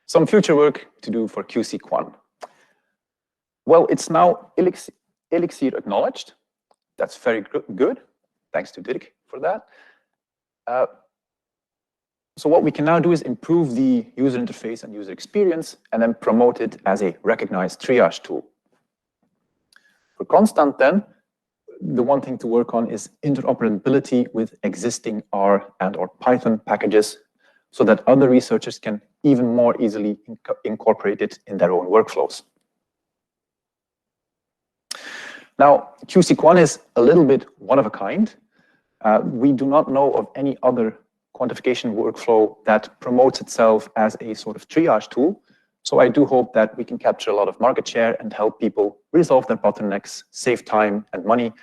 Some future work to do for QC-Quan. Well, it's now Elixir acknowledged. That's very good. Thanks to Dirk for that. So what we can now do is improve the user interface and user experience and then promote it as a recognized triage tool. For Constant then, the one thing to work on is interoperability with existing R and/or Python packages so that other researchers can even more easily incorporate it in their own workflows. Now, QC-Quan is a little bit one of a kind. We do not know of any other quantification workflow that promotes itself as a sort of triage tool. So I do hope that we can capture a lot of market share and help people resolve their bottlenecks, save time and money,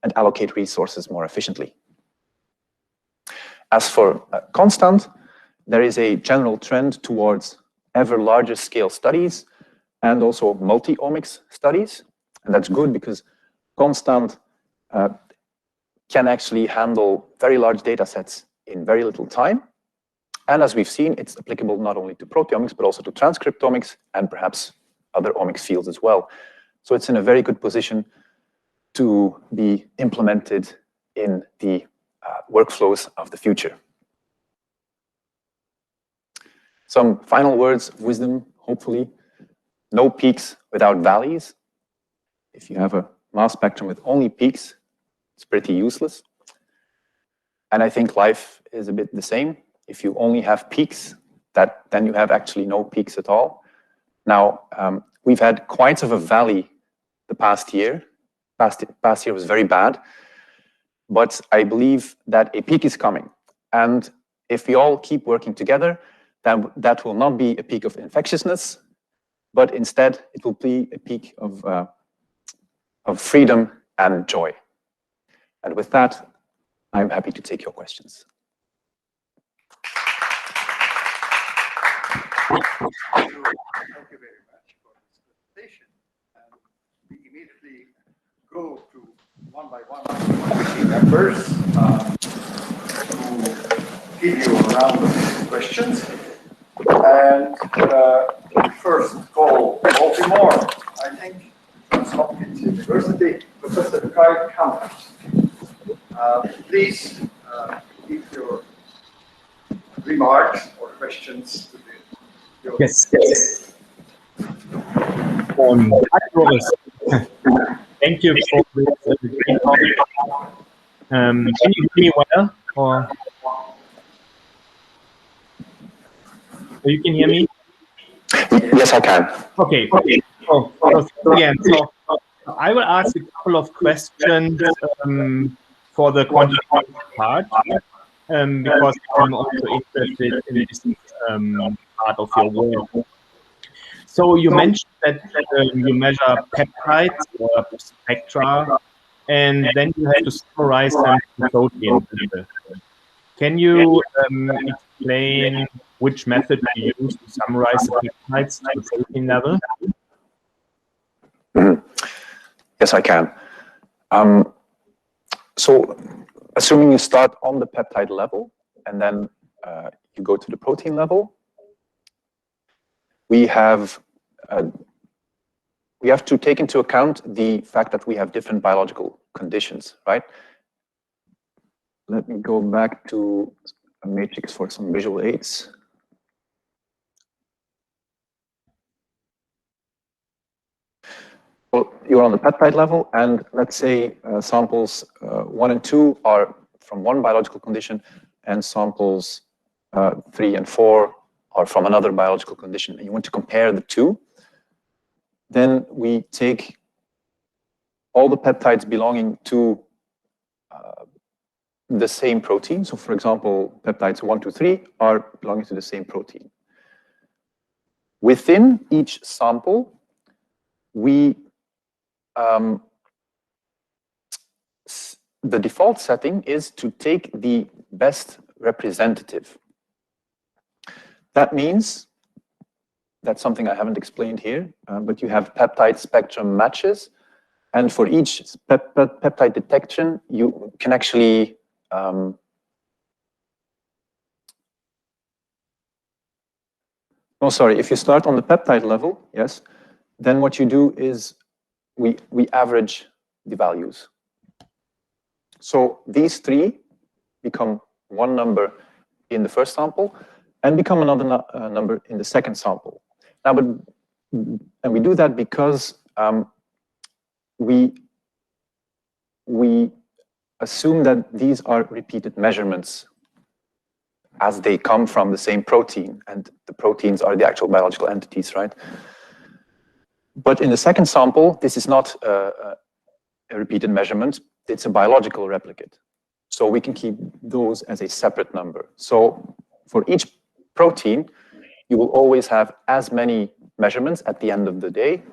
and allocate resources more efficiently. As for Constant, there is a general trend towards ever larger scale studies and also multi-omics studies. And that's good because Constant can actually handle very large data sets in very little time. And as we've seen, it's applicable not only to proteomics, but also to transcriptomics and perhaps other omics fields as well. So it's in a very good position to be implemented in the workflows of the future. Some final words of wisdom, hopefully. No peaks without valleys. If you have a mass spectrum with only peaks, it's pretty useless. And I think life is a bit the same. If you only have peaks, then you have actually no peaks at all. Now, we've had quite of a valley the past year. Past year was very bad. But I believe that a peak is coming. And if we all keep working together, then that will not be a peak of infectiousness, but instead it will be a peak of freedom and joy. And with that, I'm happy to take your questions. Thank you very much for this presentation. And we immediately go to one by one committee members to give you a round of questions. And first call Baltimore, I think, Johns Hopkins University, Professor Kai Kamp. Please keep your remarks or questions to the Yes. Hi, Joris. Thank you for this great talk. Can you hear me well? Or you can hear me? Yes, I can. Okay. So again, I will ask a couple of questions for the quantitative part because I'm also interested in this part of your work. So you mentioned that you measure peptides or spectra, and then you have to summarize them to protein level. Can you explain which method you use to summarize the peptides to the protein level? Yes, I can. So assuming you start on the peptide level and then you go to the protein level, we have to take into account the fact that we have different biological conditions, right? Let me go back to a matrix for some visual aids. Well, you're on the peptide level, and let's say samples 1 and 2 are from one biological condition, and samples 3 and 4 are from another biological condition, and you want to compare the two. Then we take all the peptides belonging to the same protein. So, for example, peptides 1, 2, 3 are belonging to the same protein. Within each sample, the default setting is to take the best representative. That means, that's something I haven't explained here, but you have peptide spectrum matches, and for each peptide detection, you can actually if you start on the peptide level, yes, then what you do is we average the values. So these three become one number in the first sample and become another number in the second sample. Now, and we do that because we assume that these are repeated measurements as they come from the same protein, and the proteins are the actual biological entities, right? But in the second sample, this is not a repeated measurement, it's a biological replicate. So we can keep those as a separate number. So for each protein, you will always have as many measurements at the end of the day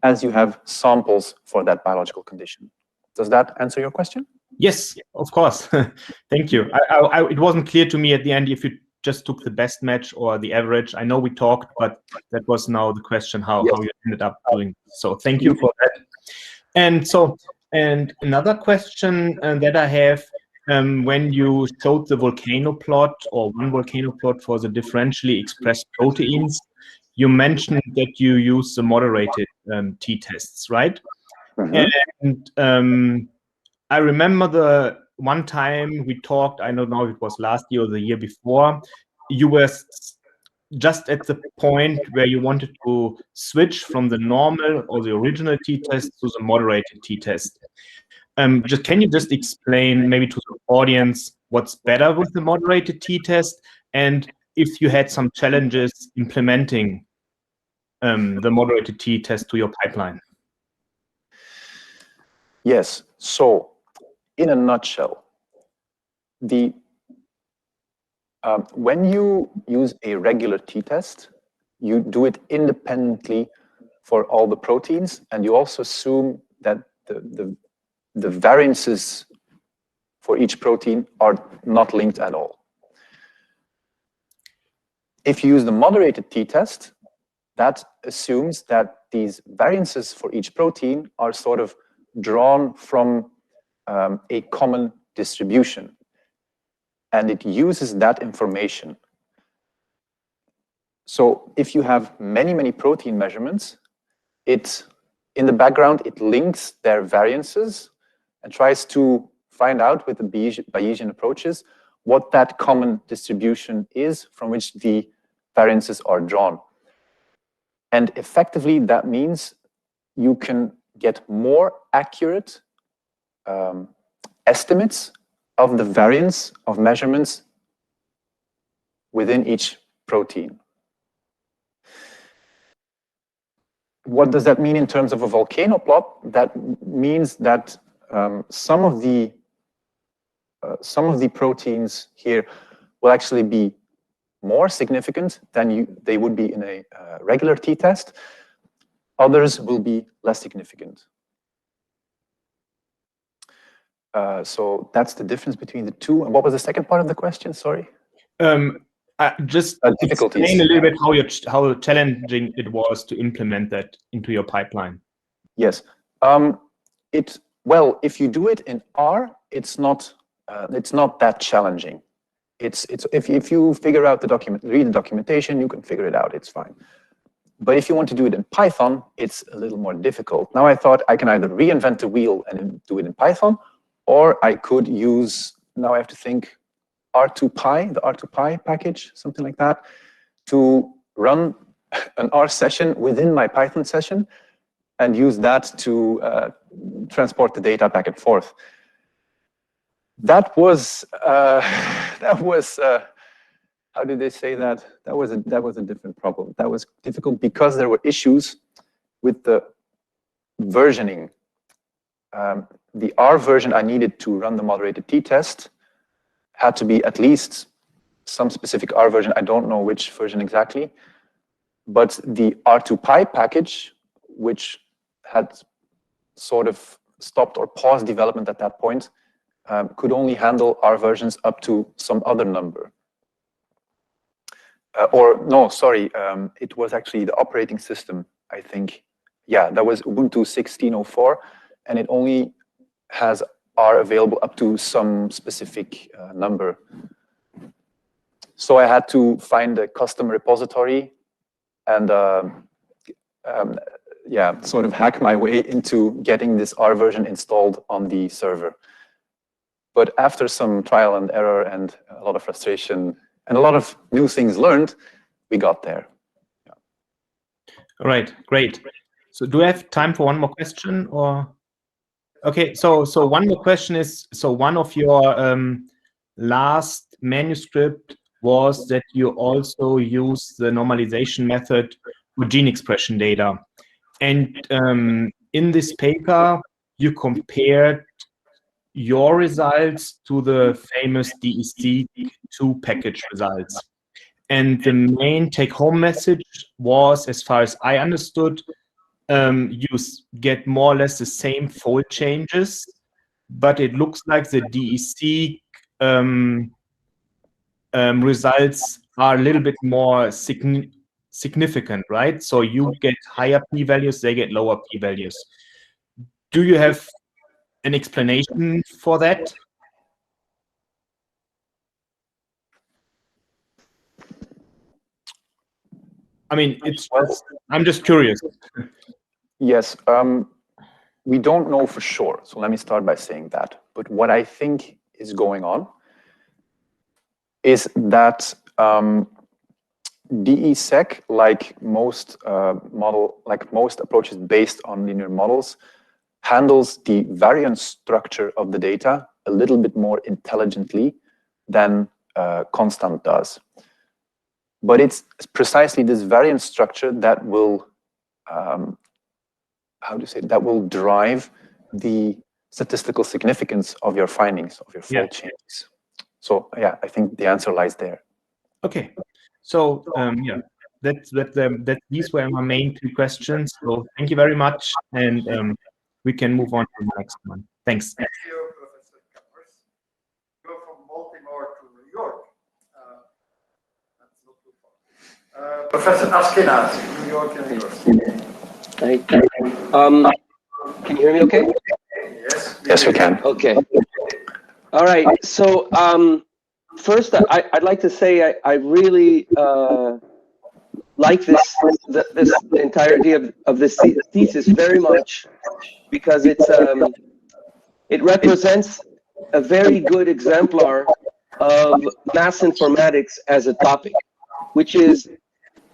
as you have samples for that biological condition. Does that answer your question? Yes, of course. Thank you. It wasn't clear to me at the end if you just took the best match or the average. I know we talked, but that was now the question, how you ended up doing. So thank you for that. And another question that I have, when you showed the volcano plot or one volcano plot for the differentially expressed proteins, you mentioned that you use the moderated t-tests, right? Mm-hmm. And I remember the one time we talked, I don't know if it was last year or the year before, you were just at the point where you wanted to switch from the normal or the original t-test to the moderated t-test. Can you just explain maybe to the audience what's better with the moderated t-test, and if you had some challenges implementing the moderated t-test to your pipeline? Yes. So, in a nutshell, when you use a regular t-test, you do it independently for all the proteins, and you also assume that the variances for each protein are not linked at all. If you use the moderated t-test, that assumes that these variances for each protein are sort of drawn from a common distribution, and it uses that information. So if you have many protein measurements, in the background, it links their variances and tries to find out with the Bayesian approaches what that common distribution is from which the variances are drawn. And effectively, that means you can get more accurate estimates of the variance of measurements within each protein. What does that mean in terms of a volcano plot? That means that some of the proteins here will actually be more significant than they would be in a regular t-test. Others will be less significant. So that's the difference between the two. And what was the second part of the question? Sorry. Just explain a little bit how challenging it was to implement that into your pipeline. Yes. Well, if you do it in R, it's not that challenging. If you figure out the document, read the documentation, you can figure it out. It's fine. But if you want to do it in Python, it's a little more difficult. Now I thought I can either reinvent the wheel and do it in Python, or I could use, now I have to think, R2Py, the R2Py package, something like that, to run an R session within my Python session and use that to transport the data back and forth. That was how did they say that? That was a different problem. That was difficult because there were issues with the versioning. The R version I needed to run the moderated t-test had to be at least some specific R version. I don't know which version exactly, but the R2Py package, which had sort of stopped or paused development at that point, could only handle R versions up to some other number. Or no, sorry, it was actually the operating system, I think. Yeah, that was Ubuntu 16.04, and it only has R available up to some specific number. So I had to find a custom repository and yeah, sort of hack my way into getting this R version installed on the server. But after some trial and error and a lot of frustration and a lot of new things learned, we got there. Yeah. All right, great. So do I have time for one more question, or? Okay, so one more question is, so one of your last manuscript was that you also use the normalization method for gene expression data. And in this paper, you compared your results to the famous DEC2 package results. And the main take-home message was, as far as I understood, you get more or less the same fold changes, but it looks like the DEC results are a little bit more significant, right? So you get higher p-values, they get lower p-values. Do you have an explanation for that? I mean, I'm just curious. Yes, we don't know for sure. So let me start by saying that. But what I think is going on is that DESEC, like most approaches based on linear models, handles the variance structure of the data a little bit more intelligently than Constant does. But it's precisely this variance structure that will, that will drive the statistical significance of your findings, of your fold changes. So yeah, I think the answer lies there. Okay, so yeah, these were my main two questions. So thank you very much, and we can move on to the next one. Thanks. Thank you, Professor Kappers. Go from Baltimore to New York. That's not too far. Professor Ashkenazi, New York University. Thank you. Can you hear me okay? Yes. Yes, we can. Okay. All right. So first, I'd like to say I really like this entirety of this thesis very much, because it represents a very good exemplar of mass informatics as a topic, which is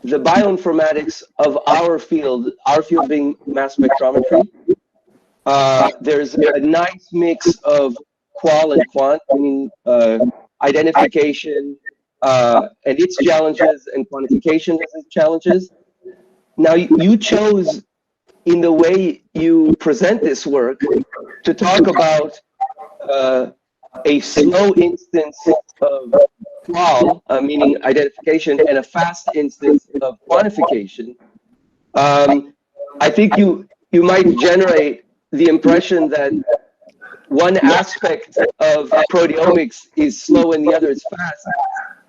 the bioinformatics of our field being mass spectrometry. There's a nice mix of qual and quant, meaning identification and its challenges and quantification and its challenges. Now, you chose, in the way you present this work, to talk about a slow instance of qual, meaning identification, and a fast instance of quantification. I think you might generate the impression that one aspect of proteomics is slow and the other is fast.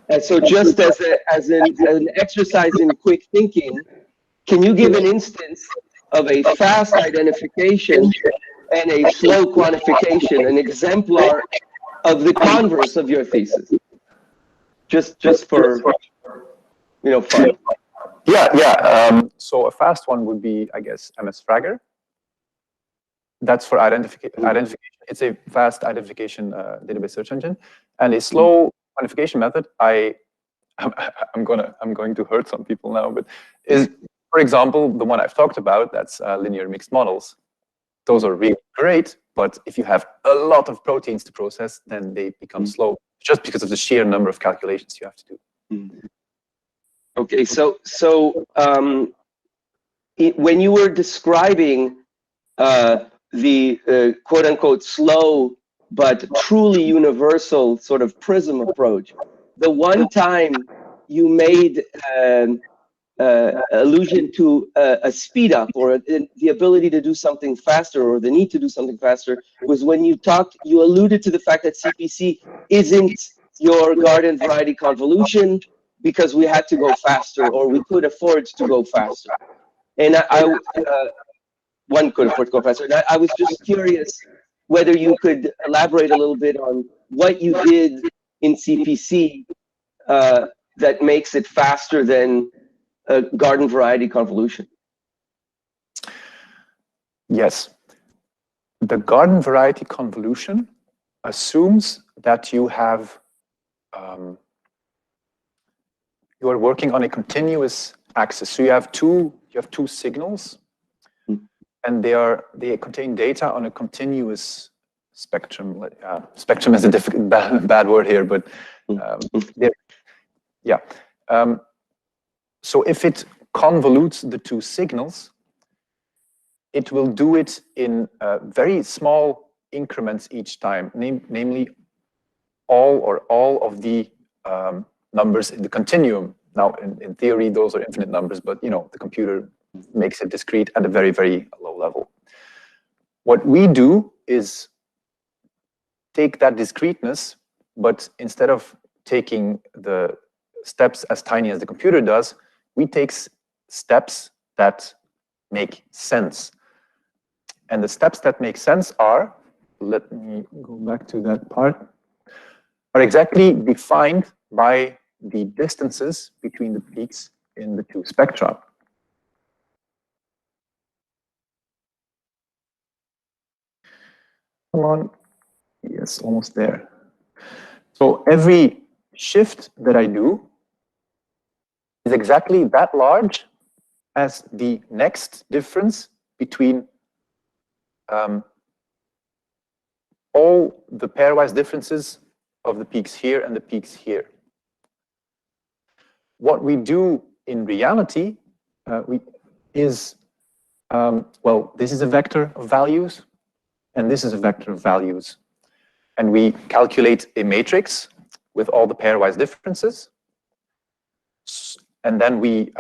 And so just as an exercise in quick thinking, can you give an instance of a fast identification and a slow quantification, an exemplar of the converse of your thesis? Just for, you know, fun. Yeah. So a fast one would be, I guess, MS-Fragger. That's for identification. It's a fast identification database search engine, and a slow quantification method. I'm going to hurt some people now, but is, for example, the one I've talked about. That's linear mixed models. Those are really great, but if you have a lot of proteins to process, then they become slow, just because of the sheer number of calculations you have to do. Okay, so when you were describing the quote-unquote slow but truly universal sort of prism approach, the one time you made allusion to a speed up or the ability to do something faster or the need to do something faster was when you alluded to the fact that CPC isn't your garden variety convolution because we had to go faster or we could afford to go faster. And one could afford to go faster. And I was just curious whether you could elaborate a little bit on what you did in CPC that makes it faster than a garden variety convolution. Yes. The garden variety convolution assumes that you have you are working on a continuous axis. So you have two signals, and they contain data on a continuous spectrum. Spectrum is a bad word here, but yeah. So if it convolutes the two signals, it will do it in very small increments each time, namely all of the numbers in the continuum. Now, in theory, those are infinite numbers, but you know, the computer makes it discrete at a very, very low level. What we do is take that discreteness, but instead of taking the steps as tiny as the computer does, we take steps that make sense. And the steps that make sense are, let me go back to that part, are exactly defined by the distances between the peaks in the two spectra. Come on. Yes, almost there. So every shift that I do is exactly that large as the next difference between all the pairwise differences of the peaks here and the peaks here. What we do in reality is, well, this is a vector of values, and this is a vector of values. And we calculate a matrix with all the pairwise differences. And then we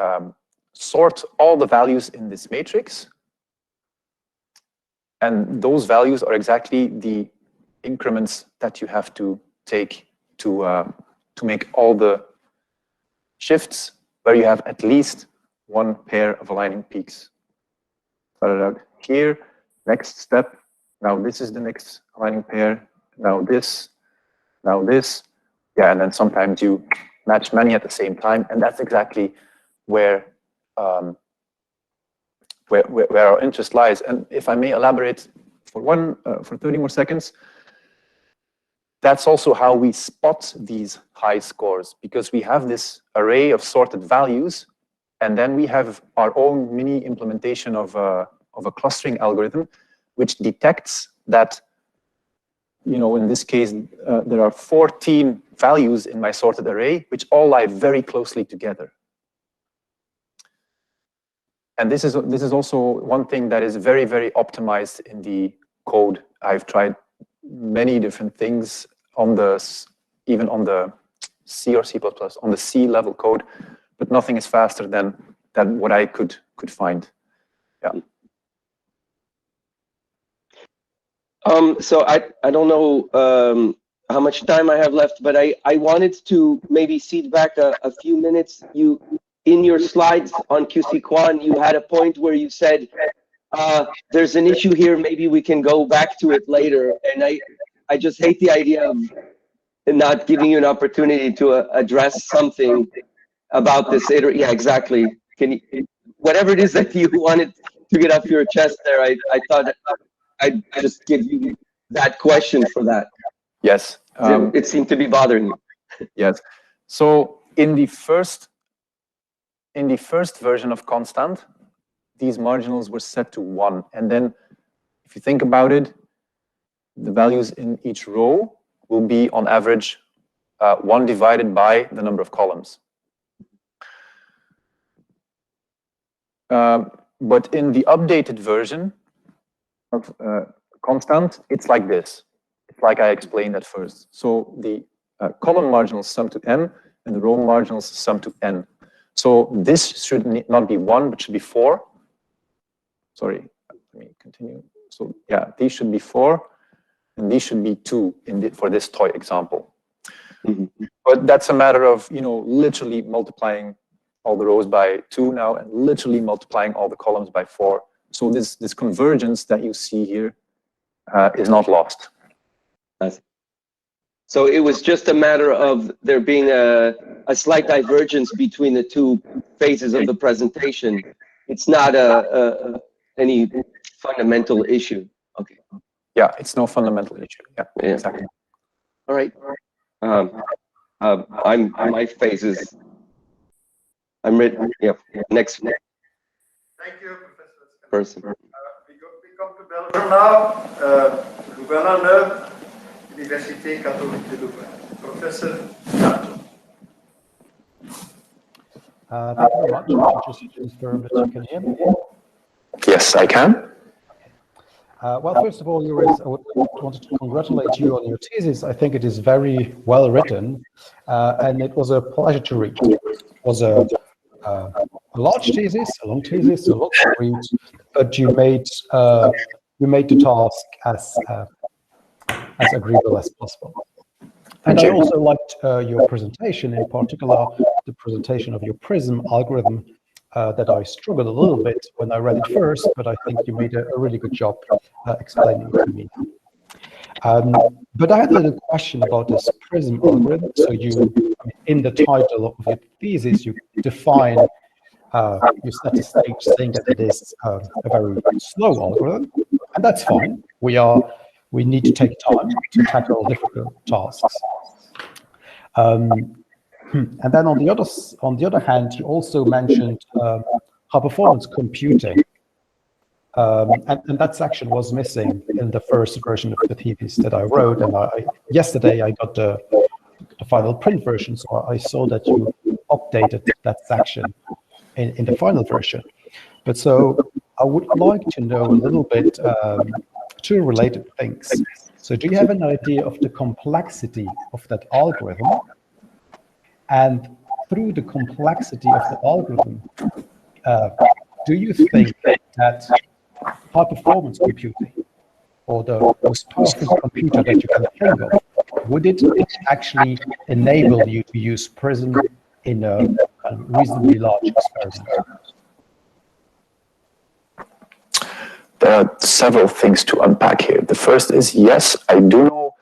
sort all the values in this matrix. And those values are exactly the increments that you have to take to make all the shifts where you have at least one pair of aligning peaks. Start it out here, next step. Now this is the next aligning pair. Now this, yeah, and then sometimes you match many at the same time, and that's exactly where our interest lies. And if I may elaborate for 30 more seconds, that's also how we spot these high scores, because we have this array of sorted values, and then we have our own mini implementation of a clustering algorithm, which detects that, you know, in this case, there are 14 values in my sorted array, which all lie very closely together. And this is also one thing that is very, very optimized in the code. I've tried many different things on even on the C or C++, on the C level code, but nothing is faster than what I could find. Yeah. So I don't know how much time I have left, but I wanted to maybe cede back a few minutes. In your slides on QC Quan, you had a point where you said there's an issue here. Maybe we can go back to it later. And I just hate the idea of not giving you an opportunity to address something about this. Yeah, exactly. Can you, whatever it is that you wanted to get off your chest there, I thought I'd just give you that question for that. Yes. It seemed to be bothering you. Yes. So in the first version of constant, these marginals were set to 1. And then if you think about it, the values in each row will be on average 1 divided by the number of columns. But in the updated version of constant, it's like this. It's like I explained at first. So the column marginals sum to m, and the row marginals sum to n. So this should not be 1, but should be 4. Sorry, let me continue. So yeah, these should be 4, and these should be 2 for this toy example. But that's a matter of, literally multiplying all the rows by 2 now, and literally multiplying all the columns by 4. So this convergence that you see here is not lost. So it was just a matter of there being a slight divergence between the two phases of the presentation. It's not any fundamental issue. Okay. Yeah, it's no fundamental issue. Yeah, exactly. All right. My phase is. I'm ready. Yeah. Next. Thank you, Professor. Person. We come to Belgium now. Louvain, Université Catholique de Louvain. Professor Hasselt. Thank you very much. Just confirm that you can hear me. Yes, I can. Well, first of all, Joris, I wanted to congratulate you on your thesis. I think it is very well written, and it was a pleasure to read. It was a large thesis, a long thesis, a lot to read, but you made the task as agreeable as possible. And I also liked your presentation, in particular the presentation of your PRISM algorithm. That I struggled a little bit when I read it first, but I think you made a really good job explaining it to me. But I had a little question about this PRISM algorithm. So in the title of your thesis, you define, you set the stage saying that it is a very slow algorithm, and that's fine. We need to take time to tackle difficult tasks. And then on the other hand, you also mentioned high performance computing, and that section was missing in the first version of the thesis that I wrote. And yesterday I got the final print version, so I saw that you updated that section in the final version. But so I would like to know a little bit two related things. So do you have an idea of the complexity of that algorithm? And through the complexity of the algorithm, do you think that high-performance computing, or the most powerful computer that you can think of, would it actually enable you to use PRISM in a reasonably large experiment? There are several things to unpack here. The first is, yes, I do know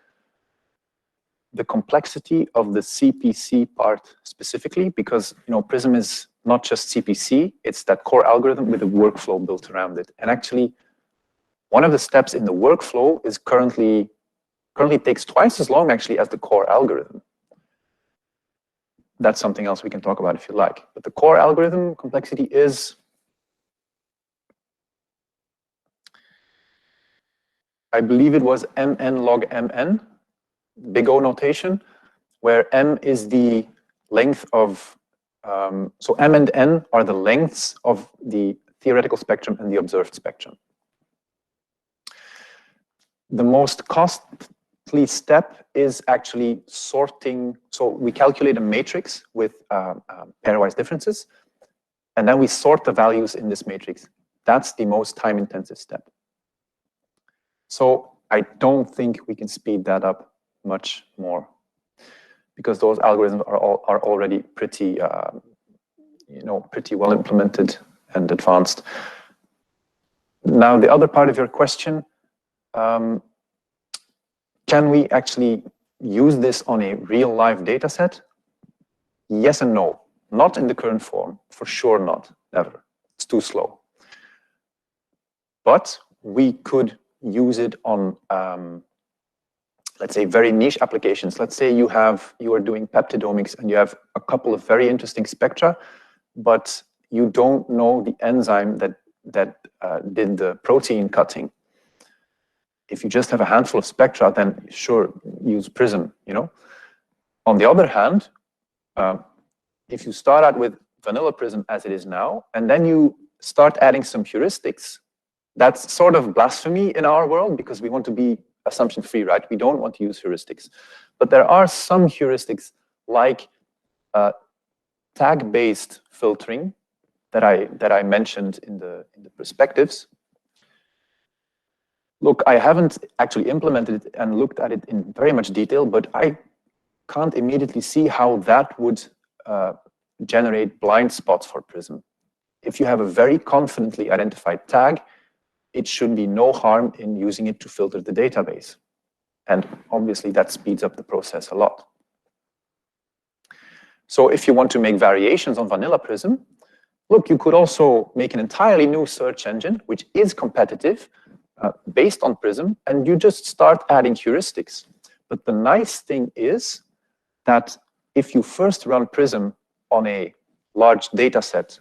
the complexity of the CPC part specifically, because PRISM is not just CPC, it's that core algorithm with a workflow built around it. And actually, one of the steps in the workflow is currently takes twice as long actually as the core algorithm. That's something else we can talk about if you like. But the core algorithm complexity is, I believe it was mn log mn, big O notation, where m is the length of, so m and n are the lengths of the theoretical spectrum and the observed spectrum. The most costly step is actually sorting. So we calculate a matrix with pairwise differences, and then we sort the values in this matrix. That's the most time-intensive step. So I don't think we can speed that up much more, because those algorithms are already pretty, pretty well implemented and advanced. Now, the other part of your question, can we actually use this on a real-life data set? Yes and no. Not in the current form, for sure not, never. It's too slow. But we could use it on, let's say, very niche applications. Let's say you are doing peptidomics and you have a couple of very interesting spectra, but you don't know the enzyme that did the protein cutting. If you just have a handful of spectra, then sure, use PRISM, you know. On the other hand, if you start out with vanilla PRISM as it is now, and then you start adding some heuristics, that's sort of blasphemy in our world because we want to be assumption-free, right? We don't want to use heuristics. But there are some heuristics like tag-based filtering that I mentioned in the perspectives. Look, I haven't actually implemented it and looked at it in very much detail, but I can't immediately see how that would generate blind spots for PRISM. If you have a very confidently identified tag, it should be no harm in using it to filter the database. And obviously that speeds up the process a lot. So if you want to make variations on vanilla PRISM, look, you could also make an entirely new search engine, which is competitive, based on PRISM, and you just start adding heuristics. But the nice thing is that if you first run PRISM on a large data set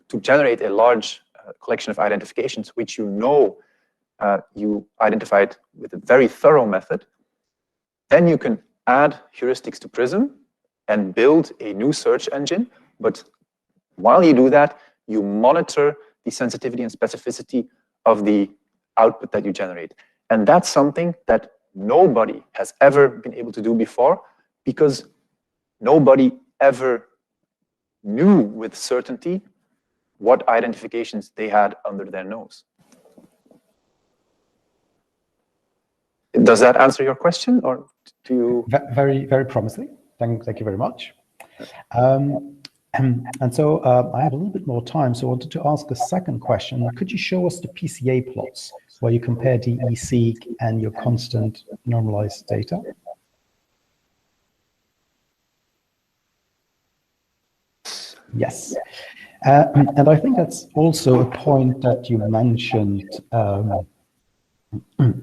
to generate a large collection of identifications, which you know you identified with a very thorough method, then you can add heuristics to PRISM and build a new search engine. But while you do that, you monitor the sensitivity and specificity of the output that you generate. And that's something that nobody has ever been able to do before, because nobody ever knew with certainty what identifications they had under their nose. Does that answer your question, or do you? Very, very promising. Thank you very much. And so I have a little bit more time, so I wanted to ask a second question. Could you show us the PCA plots where you compare DE-seq and your constant normalized data? Yes. And I think that's also a point that you mentioned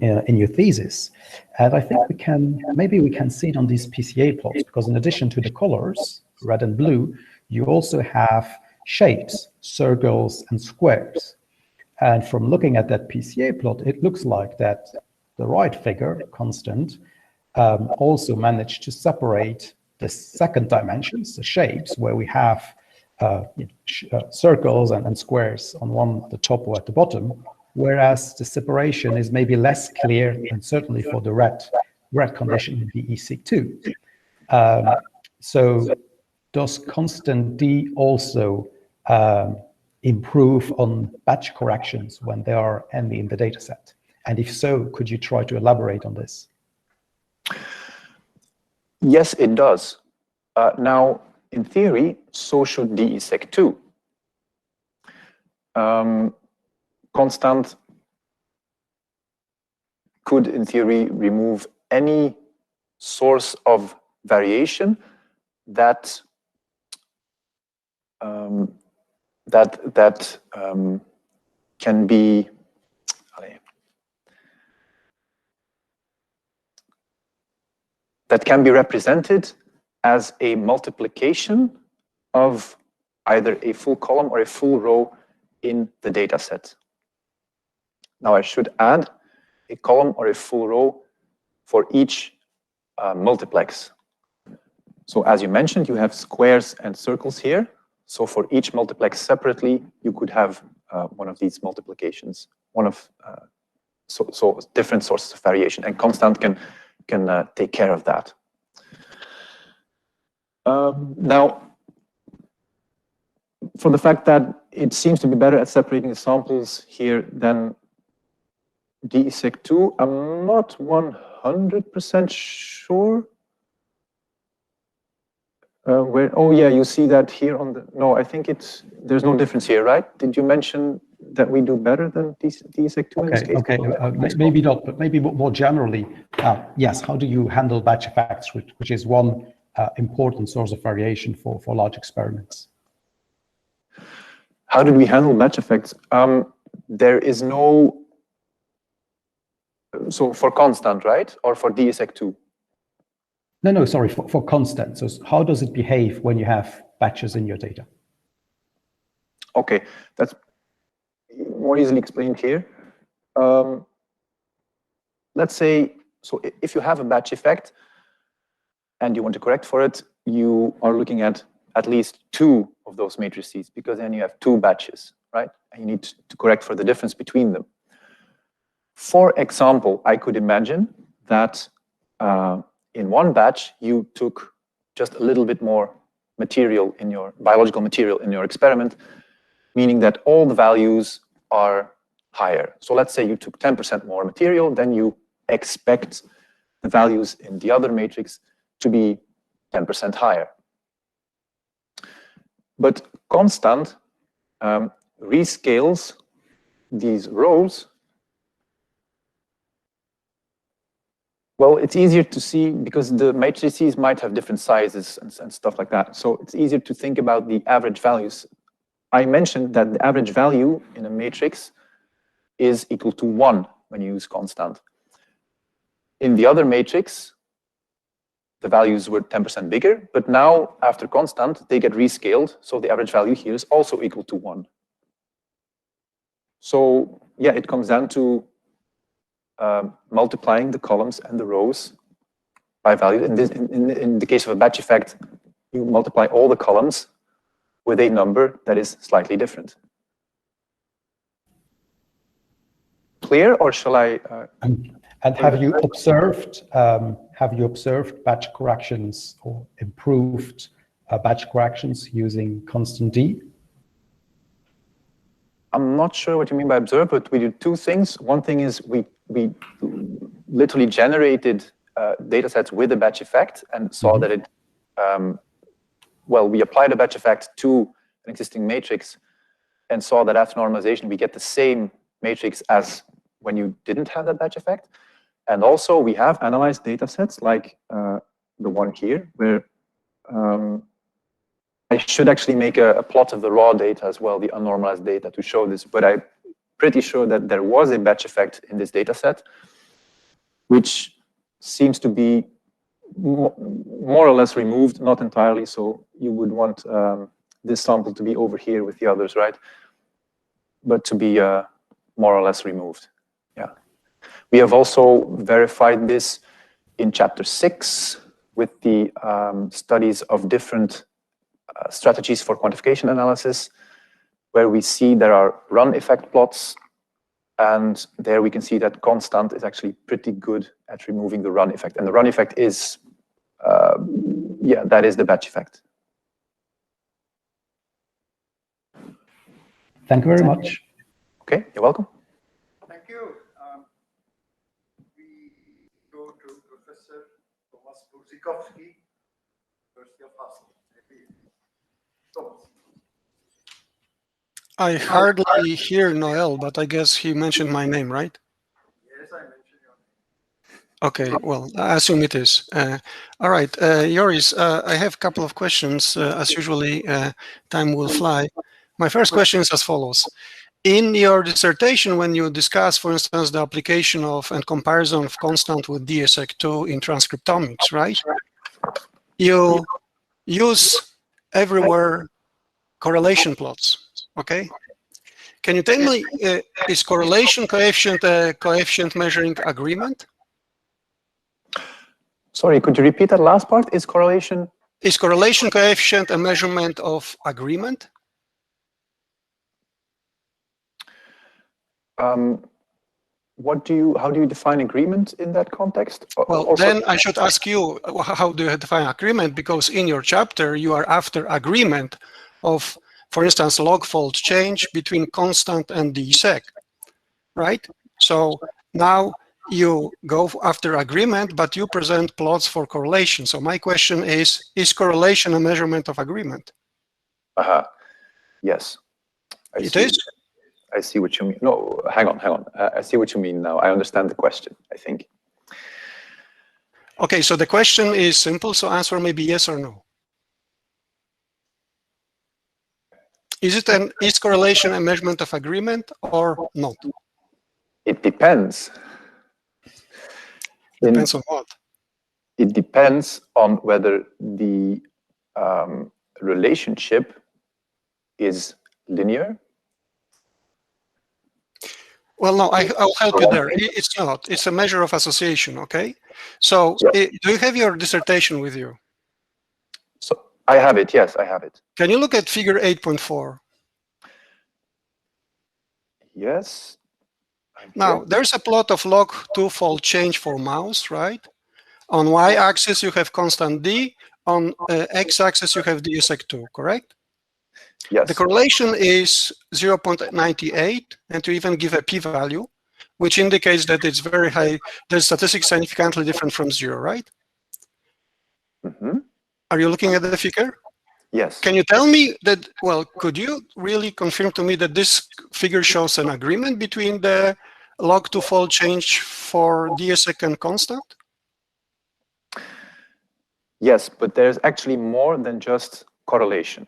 in your thesis. And I think maybe we can see it on these PCA plots, because in addition to the colors, red and blue, you also have shapes, circles and squares. And from looking at that PCA plot, it looks like that the right figure, constant, also managed to separate the second dimensions, the shapes, where we have circles and squares on one at the top or at the bottom, whereas the separation is maybe less clear, and certainly for the red condition in DE-seq2. So does constant D also improve on batch corrections when there are any in the data set? And if so, could you try to elaborate on this? Yes, it does. Now, in theory, so should DE-seq2. Constant could, in theory, remove any source of variation that can be represented as a multiplication of either a full column or a full row in the data set. Now I should add a column or a full row for each multiplex. So as you mentioned, you have squares and circles here. So for each multiplex separately, you could have one of these multiplications, so different sources of variation, and constant can take care of that. Now, for the fact that it seems to be better at separating the samples here than DE-seq2, I'm not 100% sure. Oh yeah, you see that here on the, no, I think there's no difference here, right? Did you mention that we do better than DSEC2 in this case? Okay, maybe not, but maybe more generally, yes, how do you handle batch effects, which is one important source of variation for large experiments? How did we handle batch effects? There is no, so for constant, right? Or for DSEC2? No, sorry, for constant. So how does it behave when you have batches in your data? Okay, that's more easily explained here. Let's say, so if you have a batch effect and you want to correct for it, you are looking at least 2 of those matrices, because then you have 2 batches, right? And you need to correct for the difference between them. For example, I could imagine that in one batch, you took just a little bit more material in your biological material in your experiment, meaning that all the values are higher. So let's say you took 10% more material, then you expect the values in the other matrix to be 10% higher. But constant rescales these rows. Well, it's easier to see because the matrices might have different sizes and stuff like that. So it's easier to think about the average values. I mentioned that the average value in a matrix is equal to 1 when you use constant. In the other matrix, the values were 10% bigger, but now after constant, they get rescaled. So the average value here is also equal to 1. So yeah, it comes down to multiplying the columns and the rows by value. In the case of a batch effect, you multiply all the columns with a number that is slightly different. Clear, or shall I? And have you observed batch corrections or improved batch corrections using constant D? I'm not sure what you mean by observe, but we do 2 things. One thing is we literally generated data sets with a batch effect and saw that it, well, we applied a batch effect to an existing matrix and saw that after normalization, we get the same matrix as when you didn't have that batch effect. And also we have analyzed data sets like the one here, where I should actually make a plot of the raw data as well, the unnormalized data, to show this, but I'm pretty sure that there was a batch effect in this data set, which seems to be more or less removed, not entirely, so you would want this sample to be over here with the others, right? But to be more or less removed, yeah. We have also verified this in chapter 6 with the studies of different strategies for quantification analysis, where we see there are run effect plots, and there we can see that constant is actually pretty good at removing the run effect. And the run effect is, yeah, that is the batch effect. Thank you very much. Okay, you're welcome. Thank you. We go to Professor Thomas Burzikowski, University of Hasselt. Thomas. I hardly hear Noel, but I guess he mentioned my name, right? Yes, I mentioned your name. Okay, well, I assume it is. All right, Joris, I have a couple of questions. As usually, time will fly. My first question is as follows. In your dissertation, when you discuss, for instance, the application of and comparison of constant with DSEC2 in transcriptomics, right? You use everywhere correlation plots. Okay. Can you tell me, is correlation coefficient a coefficient measuring agreement? Sorry, could you repeat that last part? Is correlation Coefficient a measurement of agreement? How do you define agreement in that context? Well, also, then I should ask you, how do you define agreement? Because in your chapter, you are after agreement of, for instance, log-fold change between constant and DSEC, right? So now you go after agreement, but you present plots for correlation. So my question is correlation a measurement of agreement? Yes. It is? I I see what you mean. No, hang on. I see what you mean now. I understand the question, I think. Okay, so the question is simple, so answer maybe yes or no. Is correlation a measurement of agreement or not? It depends. Depends on what? It depends on whether the relationship is linear. Well, no, I'll help you there. It's not. It's a measure of association, okay? So Yes. do you have your dissertation with you? So I have it, yes, I have it. Can you look at figure 8.4? Yes. Now, there's a plot of log two-fold change for mouse, right? On y-axis, you have constant d. On x-axis, you have dsec2, correct? Yes. The correlation is 0.98, and to even give a p-value, which indicates that it's very high. The statistics significantly different from 0, right? Mm-hmm. Are you looking at the figure? Yes. Can you tell me that, well, could you really confirm to me that this figure shows an agreement between the log two-fold change for dsec and constant? Yes, but there's actually more than just correlation.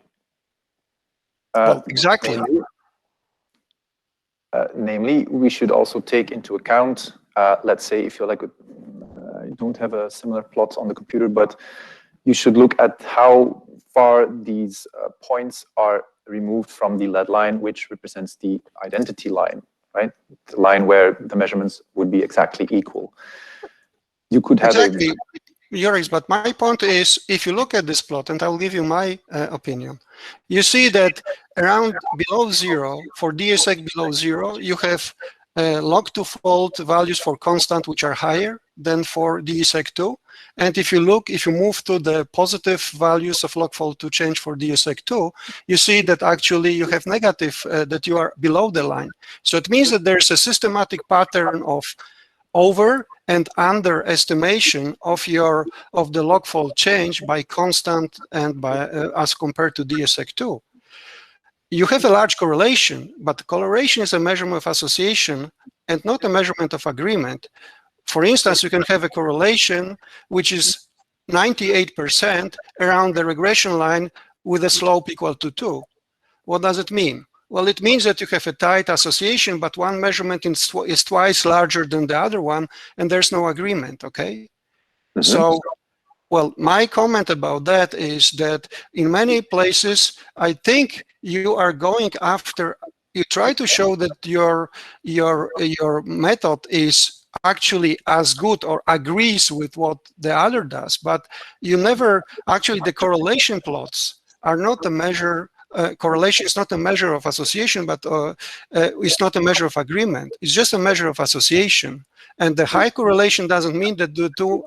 Well, exactly. Namely, we should also take into account, let's say, if you're like, I don't have a similar plot on the computer, but you should look at how far these points are removed from the lead line, which represents the identity line, right? The line where the measurements would be exactly equal. You could have exactly. Joris, but my point is, if you look at this plot, and I'll give you my opinion, you see that around below 0, for dsec below 0, you have log two-fold values for constant, which are higher than for dsec2. And if you move to the positive values of log-fold to change for dsec2, you see that actually you have negative, that you are below the line. So it means that there's a systematic pattern of over and underestimation of the log-fold change by constant and by as compared to dsec2. You have a large correlation, but correlation is a measurement of association and not a measurement of agreement. For instance, you can have a correlation which is 98% around the regression line with a slope equal to 2. What does it mean? Well, it means that you have a tight association, but one measurement is twice larger than the other one, and there's no agreement, okay? Mm-hmm. So, well, my comment about that is that in many places, I think you are going after, you try to show that your method is actually as good or agrees with what the other does, but you never, actually the correlation plots are not a measure. Correlation is not a measure of association, but it's not a measure of agreement. It's just a measure of association. And the high correlation doesn't mean that the two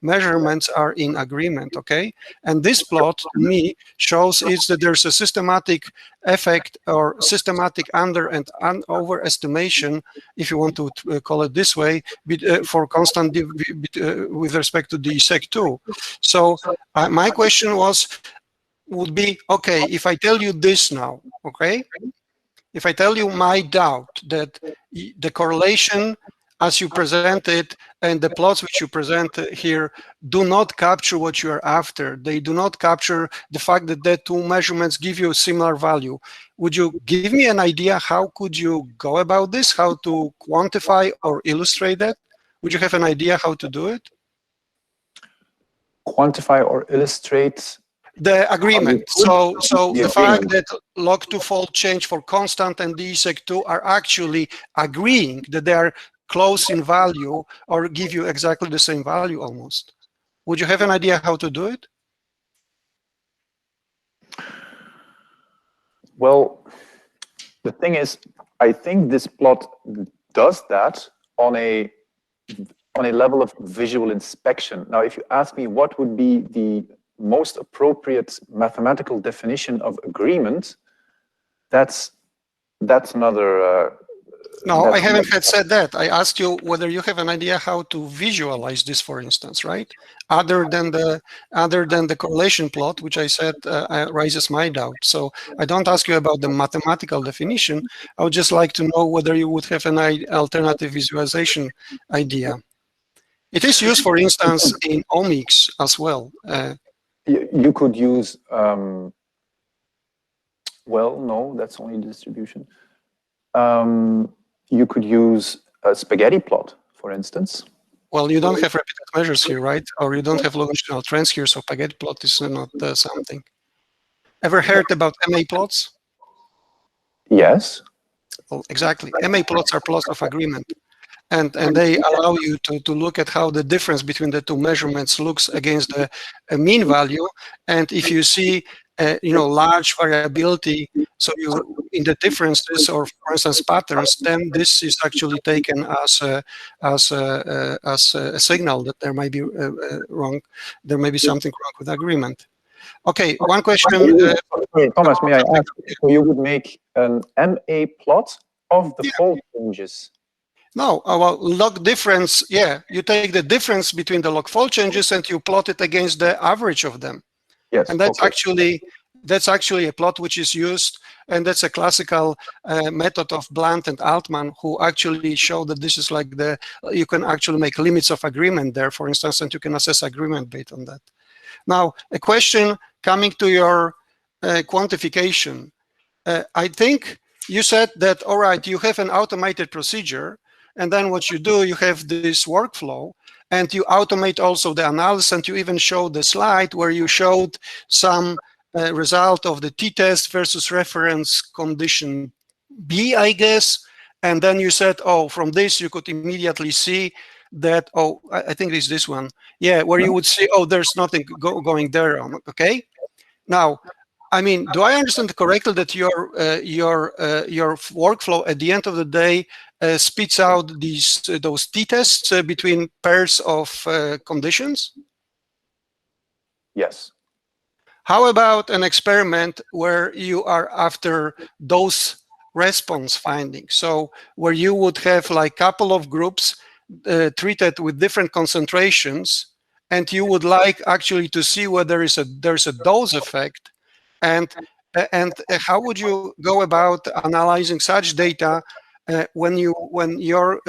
measurements are in agreement, okay? And this plot, to me, shows is that there's a systematic effect or systematic under and overestimation, if you want to call it this way, for constant with respect to the dsec2. So my question would be, okay, if I tell you this now, okay? If I tell you my doubt that the correlation as you present it and the plots which you present here do not capture what you are after, they do not capture the fact that the two measurements give you a similar value, would you give me an idea how could you go about this, how to quantify or illustrate that? Would you have an idea how to do it? Quantify or illustrate the agreement. So the fact that log two-fold change for constant and dsec2 are actually agreeing that they are close in value or give you exactly the same value almost. Would you have an idea how to do it? Well, the thing is, I think this plot does that on a level of visual inspection. Now, if you ask me what would be the most appropriate mathematical definition of agreement, that's another No, I haven't had said that. I asked you whether you have an idea how to visualize this, for instance, right? Other than the correlation plot, which I said raises my doubt. So I don't ask you about the mathematical definition. I would just like to know whether you would have an alternative visualization idea. It is used, for instance, in omics as well. You could use, well, no, that's only distribution. You could use a spaghetti plot, for instance. Well, you don't have repeated measures here, right? Or you don't have longitudinal trends here, so spaghetti plot is not something. Ever heard about MA plots? Yes. Well, exactly. MA plots are plots of agreement. And they allow you to look at how the difference between the two measurements looks against the mean value. And if you see, large variability, so you in the differences, or for instance patterns, then this is actually taken as a signal that there might be wrong. There may be something wrong with agreement. Okay, one question. Thomas, may I ask? So you would make an MA plot of the fold changes? No, well, log difference, yeah, you take the difference between the log fold changes and you plot it against the average of them. Yes. And that's actually a plot which is used, and that's a classical method of Blunt and Altman, who actually show that this is like you can actually make limits of agreement there, for instance, and you can assess agreement based on that. Now, a question coming to your quantification. I think you said that, all right, you have an automated procedure, and then what you do, you have this workflow, and you automate also the analysis, and you even showed the slide where you showed some result of the t-test versus reference condition B, I guess, and then you said, oh, from this you could immediately see that, oh, I think it's this one, yeah, where you would see, oh, there's nothing going there on, okay? Now, I mean, do I understand correctly that your workflow at the end of the day spits out those t-tests between pairs of conditions? Yes. How about an experiment where you are after those response findings? So where you would have like a couple of groups treated with different concentrations, and you would like actually to see whether there's a dose effect. And how would you go about analyzing such data when your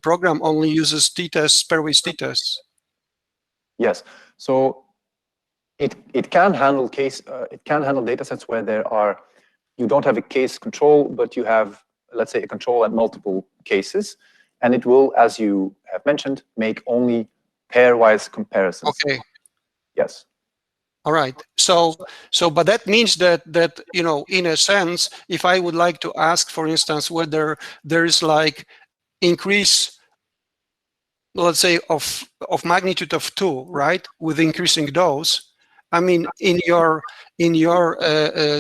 program only uses t-tests, pairwise t-tests? Yes. So it can handle data sets where you don't have a case control, but you have, let's say, a control at multiple cases, and it will, as you have mentioned, make only pairwise comparisons. Okay. Yes. All right. So, but that means that in a sense, if I would like to ask, for instance, whether there is like increase, let's say, of magnitude of 2, right, with increasing dose, I mean, in your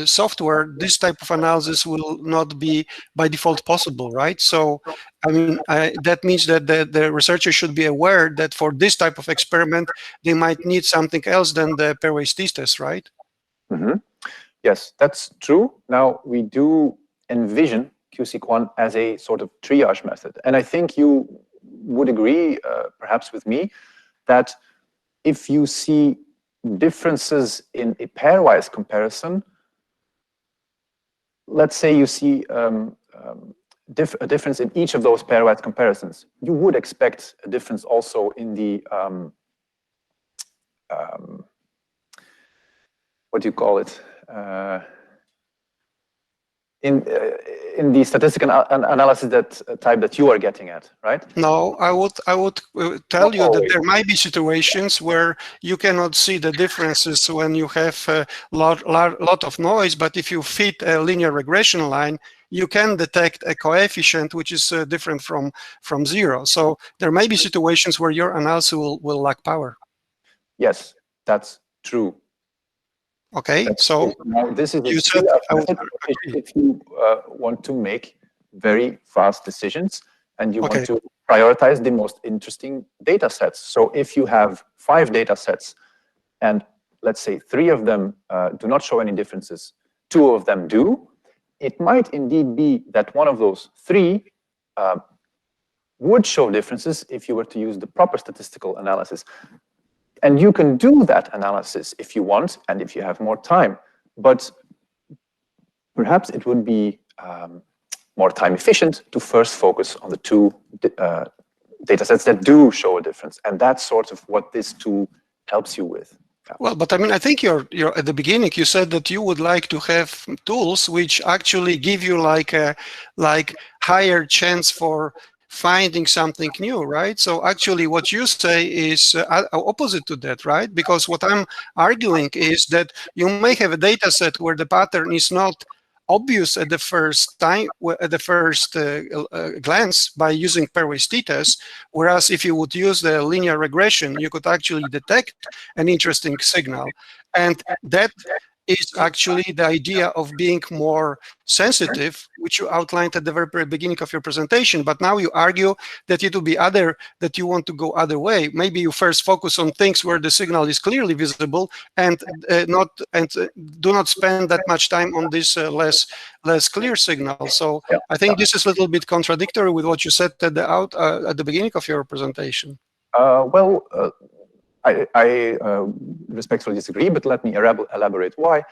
software, this type of analysis will not be by default possible, right? So, I mean, that means that the researcher should be aware that for this type of experiment, they might need something else than the pairwise t-test, right? Mm-hmm. Yes, that's true. Now, we do envision QSeq1 as a sort of triage method. And I think you would agree, perhaps with me, that if you see differences in a pairwise comparison, let's say you see a difference in each of those pairwise comparisons, you would expect a difference also in the what do you call it, in the statistical analysis type that you are getting at, right? No, I would tell you that there might be situations where you cannot see the differences when you have a lot of noise, but if you fit a linear regression line, you can detect a coefficient which is different from 0. So there may be situations where your analysis will lack power. Yes, that's true. Okay, so now this is you said if you want to make very fast decisions and you want to prioritize the most interesting data sets. So if you have 5 data sets and let's say 3 of them do not show any differences, 2 of them do, it might indeed be that one of those three would show differences if you were to use the proper statistical analysis. And you can do that analysis if you want and if you have more time. But perhaps it would be more time efficient to first focus on the two data sets that do show a difference. And that's sort of what this tool helps you with. Well, but I mean, I think you're at the beginning, you said that you would like to have tools which actually give you like a higher chance for finding something new, right? So actually what you say is opposite to that, right? Because what I'm arguing is that you may have a data set where the pattern is not obvious at the first time, at the first glance by using pairwise t-test, whereas if you would use the linear regression, you could actually detect an interesting signal. And that is actually the idea of being more sensitive, which you outlined at the very beginning of your presentation. But now you argue that it will be that you want to go other way. Maybe you first focus on things where the signal is clearly visible and do not spend that much time on this less clear signal. So I think this is a little bit contradictory with what you said at the beginning of your presentation. I respectfully disagree, but let me elaborate why.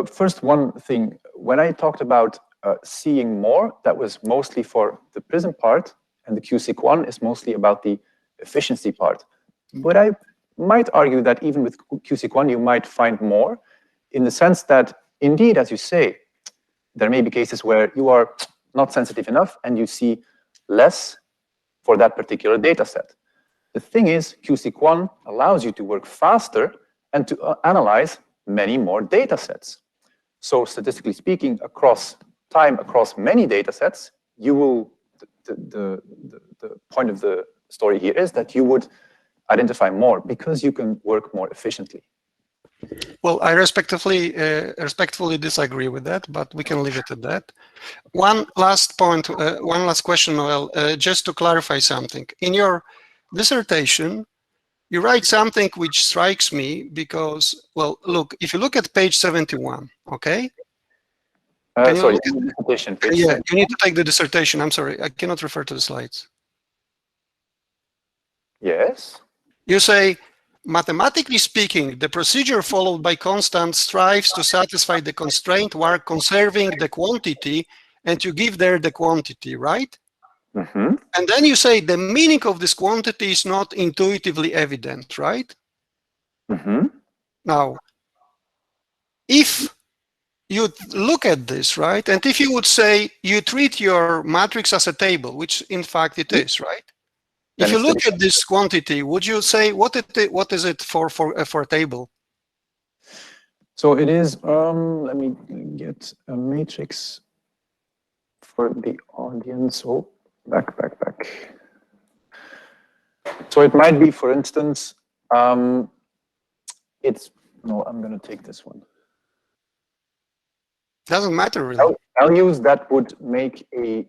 First, one thing, when I talked about seeing more, that was mostly for the PRISM part, and the QSIC1 is mostly about the efficiency part. But I might argue that even with QSIC1, you might find more, in the sense that, indeed, as you say, there may be cases where you are not sensitive enough and you see less for that particular data set. The thing is, QSIC1 allows you to work faster and to analyze many more data sets. So statistically speaking, across time, across many data sets, you will, the point of the story here is that you would identify more because you can work more efficiently. Well, I respectfully disagree with that, but we can leave it at that. One last point, one last question, Noel, just to clarify something. In your dissertation, you write something which strikes me because, well, look, if you look at page 71, okay? Sorry, dissertation. Yeah, you need to take the dissertation. I'm sorry, I cannot refer to the slides. Yes. You say, mathematically speaking, the procedure followed by constant strives to satisfy the constraint while conserving the quantity, and you give there the quantity, right? Mm-hmm. And then you say the meaning of this quantity is not intuitively evident, right? Mm-hmm. Now, if you look at this, right, and if you would say you treat your matrix as a table, which in fact it is, right? If you look at this quantity, would you say what is it for a table? So it is, let me get a matrix for the audience. Oh, back. So it might be, for instance, no, I'm going to take this one. Doesn't matter really. Values that would make a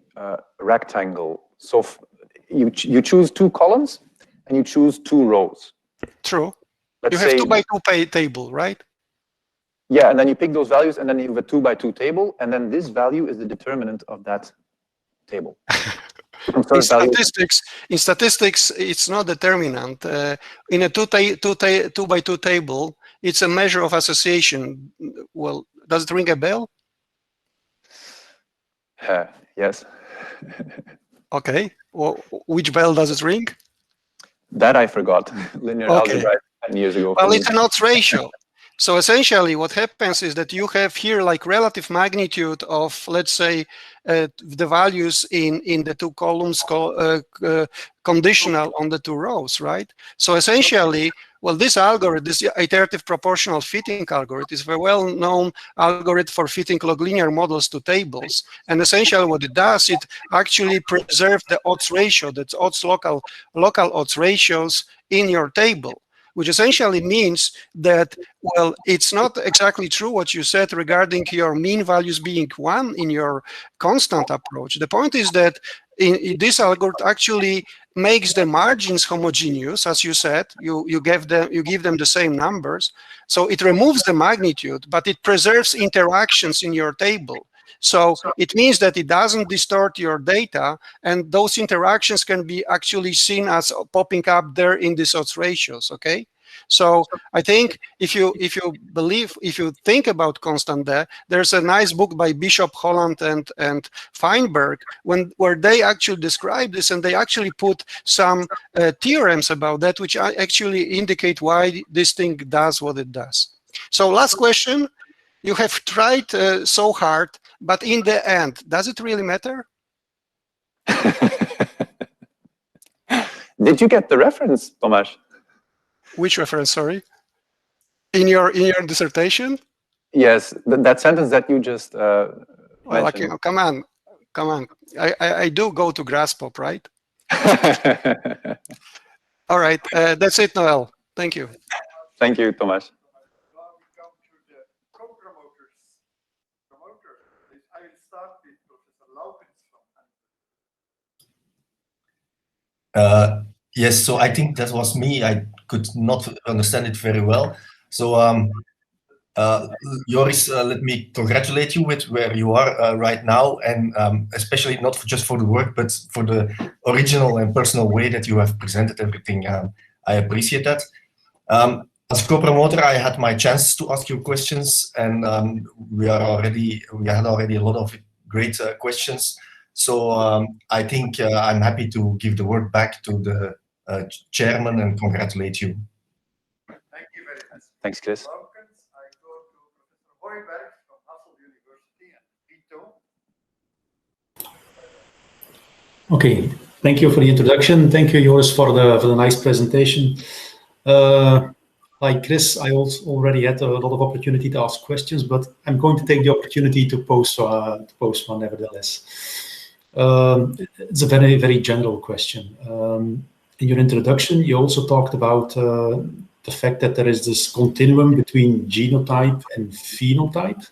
rectangle. So you choose two columns and you choose two rows. True. Let's you have say, 2 by 2 table, right? Yeah, and then you pick those values, and then you have a 2 by 2 table, and then this value is the determinant of that table. In statistics, it's not determinant. In a 2 by 2 table, it's a measure of association. Well, does it ring a bell? Yes. Okay. Well, which bell does it ring? That I forgot. Linear algebra 10 years ago. Well, it's an odds ratio. So essentially what happens is that you have here like relative magnitude of, let's say, the values in the 2 columns conditional on the 2 rows, right? So essentially, well, this algorithm, this iterative proportional fitting algorithm, is a very well-known algorithm for fitting log linear models to tables. And essentially what it does, it actually preserves the odds ratio, that's odds local odds ratios in your table, which essentially means that, well, it's not exactly true what you said regarding your mean values being 1 in your constant approach. The point is that in this algorithm actually makes the margins homogeneous, as you said. You give them the same numbers. So it removes the magnitude, but it preserves interactions in your table. So it means that it doesn't distort your data, and those interactions can be actually seen as popping up there in these odds ratios. Okay. So I think if you think about constant there, there's a nice book by Bishop, Holland, and Feinberg where they actually describe this, and they actually put some theorems about that, which actually indicate why this thing does what it does. So last question: you have tried so hard, but in the end, does it really matter? Did you get the reference, Tomasz? Which reference, sorry? In your dissertation? Yes, that sentence that you just Well, okay, come on. I do go to Graspop, right? All right, that's it, Noel. Thank you. Thank you, Tomasz. Now we come to the co-promoters. I will start with Professor Laukens from Yes, so I think that was me. I could not understand it very well. So, Joris, let me congratulate you with where you are right now, and especially not just for the work, but for the original and personal way that you have presented everything. I appreciate that. As a co-promoter, I had my chance to ask you questions, and we had already a lot of great questions. So I think I'm happy to give the word back to the chairman and congratulate you. Thank you very much. Thanks, Chris. Laukens. I go to Professor Hooijberg from Hasselt University and VITO. Okay, thank you for the introduction. Thank you, Joris, for the nice presentation. Like Chris, I also already had a lot of opportunity to ask questions, but I'm going to take the opportunity to post one nevertheless. It's a very, very general question. In your introduction, you also talked about the fact that there is this continuum between genotype and phenotype,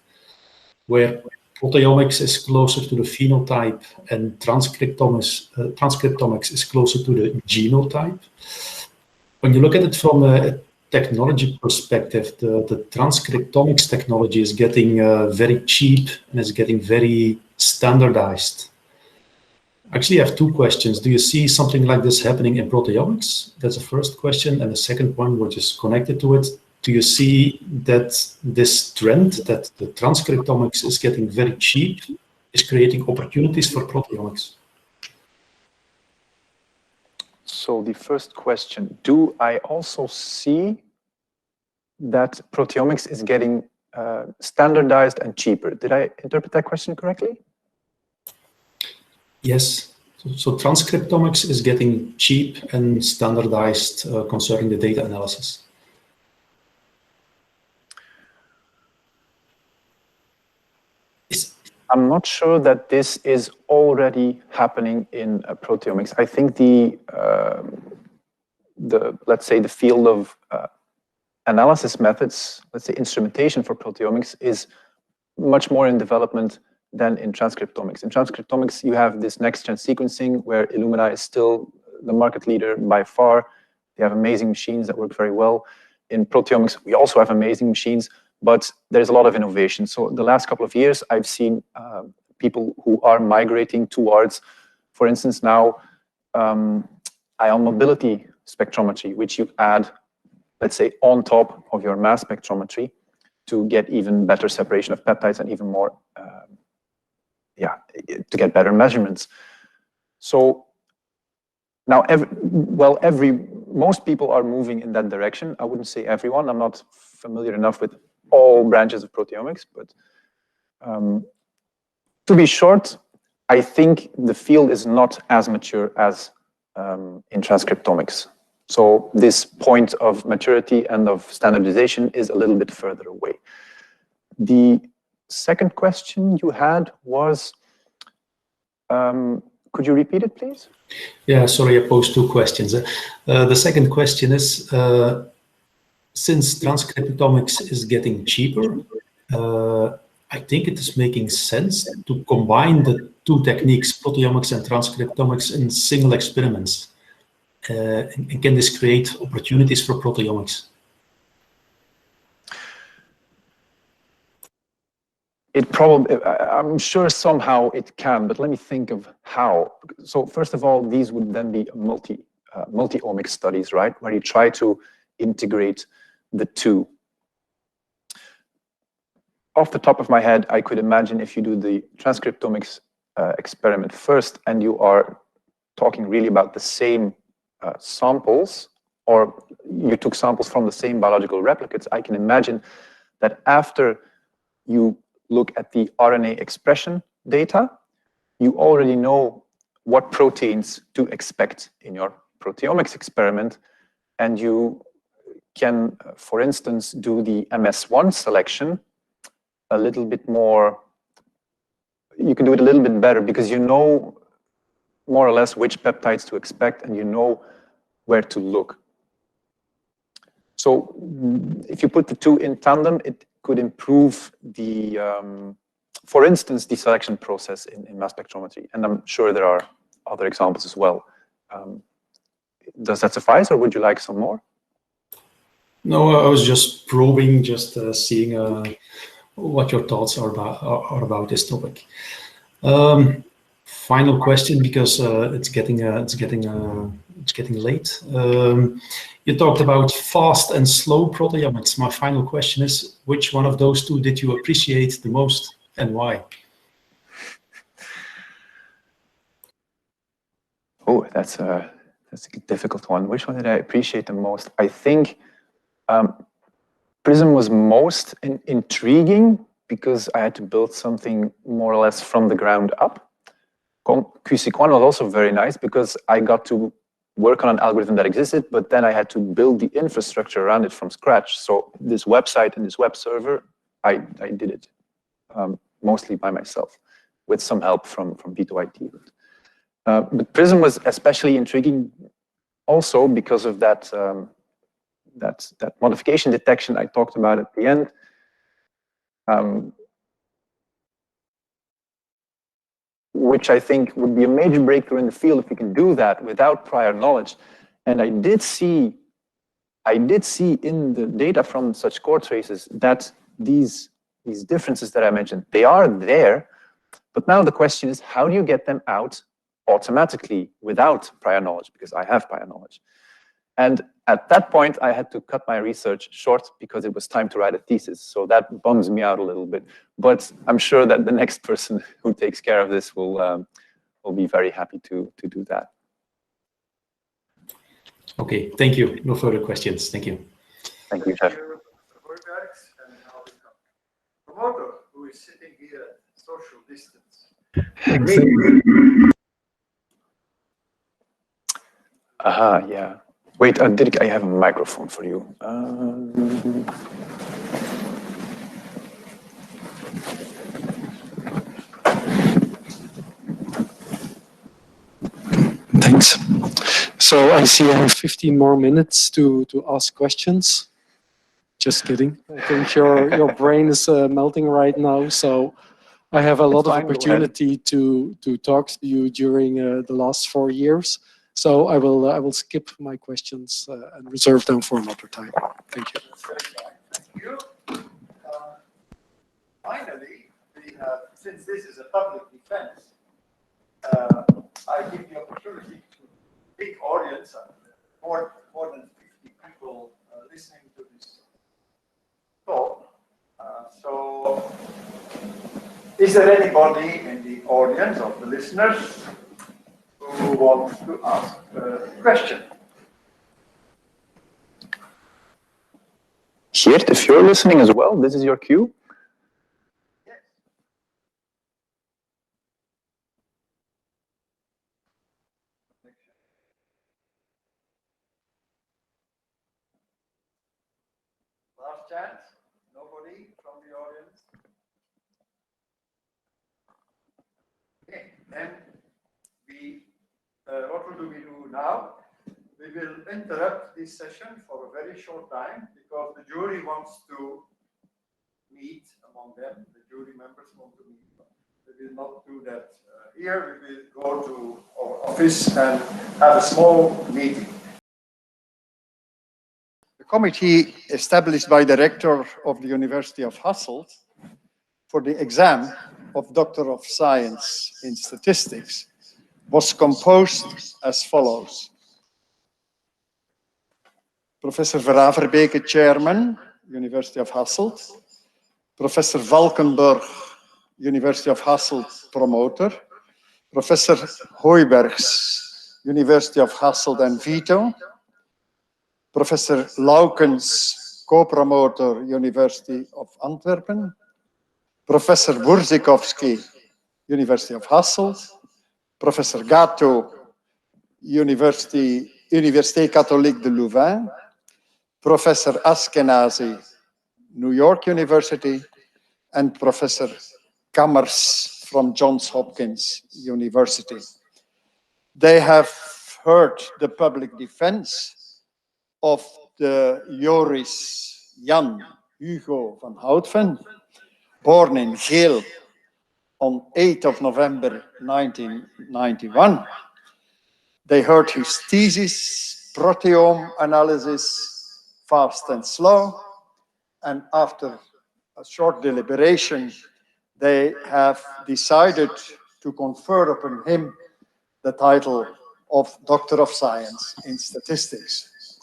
where proteomics is closer to the phenotype and transcriptomics is closer to the genotype. When you look at it from a technology perspective, the transcriptomics technology is getting very cheap and is getting very standardized. Actually, I have two questions. Do you see something like this happening in proteomics? That's the first question. And the second one, which is connected to it, do you see that this trend, that the transcriptomics is getting very cheap, is creating opportunities for proteomics? So the first question, do I also see that proteomics is getting standardized and cheaper? Did I interpret that question correctly? Yes. So transcriptomics is getting cheap and standardized concerning the data analysis. I'm not sure that this is already happening in proteomics. I think the let's say the field of analysis methods, let's say instrumentation for proteomics, is much more in development than in transcriptomics. In transcriptomics, you have this next-gen sequencing where Illumina is still the market leader by far. They have amazing machines that work very well. In proteomics, we also have amazing machines, but there's a lot of innovation. So the last couple of years, I've seen people who are migrating towards, for instance, now ion mobility spectrometry, which you add, let's say, on top of your mass spectrometry to get even better separation of peptides and even more, to get better measurements. So now, most people are moving in that direction. I wouldn't say everyone. I'm not familiar enough with all branches of proteomics, but to be short, I think the field is not as mature as in transcriptomics. So this point of maturity and of standardization is a little bit further away. The second question you had was, could you repeat it, please? Yeah, sorry, I posed two questions. The second question is, since transcriptomics is getting cheaper, I think it is making sense to combine the two techniques, proteomics and transcriptomics, in single experiments. And can this create opportunities for proteomics? It probably, I'm sure somehow it can, but let me think of how. So first of all, these would then be multi-omics studies, right? Where you try to integrate the two. Off the top of my head, I could imagine if you do the transcriptomics experiment first and you are talking really about the same samples, or you took samples from the same biological replicates, I can imagine that after you look at the RNA expression data, you already know what proteins to expect in your proteomics experiment, and you can, for instance, do the MS1 selection a little bit more, you can do it a little bit better because you know more or less which peptides to expect and you know where to look. So if you put the two in tandem, it could improve the, for instance, the selection process in mass spectrometry. And I'm sure there are other examples as well. Does that suffice, or would you like some more? No, I was just probing, just seeing what your thoughts are about this topic. Final question, because it's getting late. You talked about fast and slow proteomics. My final question is, which one of those two did you appreciate the most, and why? Oh, that's a difficult one. Which one did I appreciate the most? I think PRISM was most intriguing because I had to build something more or less from the ground up. QC1 was also very nice because I got to work on an algorithm that existed, but then I had to build the infrastructure around it from scratch. So this website and this web server, I did it mostly by myself with some help from VITO IT. But PRISM was especially intriguing also because of that, that modification detection I talked about at the end. Which I think would be a major breakthrough in the field if we can do that without prior knowledge. And I did see in the data from such core traces that these differences that I mentioned, they are there. But now the question is, how do you get them out automatically without prior knowledge? Because I have prior knowledge. And at that point, I had to cut my research short because it was time to write a thesis. So that bums me out a little bit. But I'm sure that the next person who takes care of this will be very happy to do that. Okay, thank you. No further questions. Thank you. Thank you, Jeff. And now we come to Promoter, who is sitting here at social distance. Aha, yeah. Wait, Dirk, I have a microphone for you. Thanks. So I see I have 15 more minutes to ask questions. Just kidding. I think your brain is melting right now. So I have a lot of opportunity to talk to you during the last 4 years. So I will skip my questions and reserve them for another time. Thank you. Thank you. Finally, we have, since this is a public defense, I give the opportunity to big audience, more than 50 people listening to this talk. So, is there anybody in the audience of the listeners who wants to ask a question? Geert, if you're listening as well, this is your cue. Yes. Last chance. Nobody from the audience? Okay, then what will we do now? We will interrupt this session for a very short time because the jury wants to meet among them. The jury members want to meet We will not do that here. We will go to our office and have a small meeting. The committee established by the rector of the University of Hasselt for the exam of Doctor of Science in Statistics was composed as follows. Professor Veraverbeke, Chairman, University of Hasselt. Professor Valkenburg, University of Hasselt, Promoter. Professor Hooibergs, University of Hasselt and VITO. Professor Laukens, Co-Promoter, University of Antwerpen. Professor Burzikowski, University of Hasselt. Professor Gatto, Université Catholique de Louvain. Professor Askenazi, New York University, and Professor Kammers from Johns Hopkins University. They have heard the public defense of the Joris Jan Hugo Van Houtven, born in Geel on 8th of November 1991. They heard his thesis, Proteome Analysis, Fast and Slow, and after a short deliberation, they have decided to confer upon him the title of Doctor of Science in Statistics.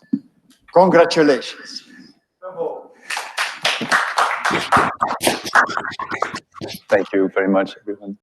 Congratulations. Thank you very much, everyone.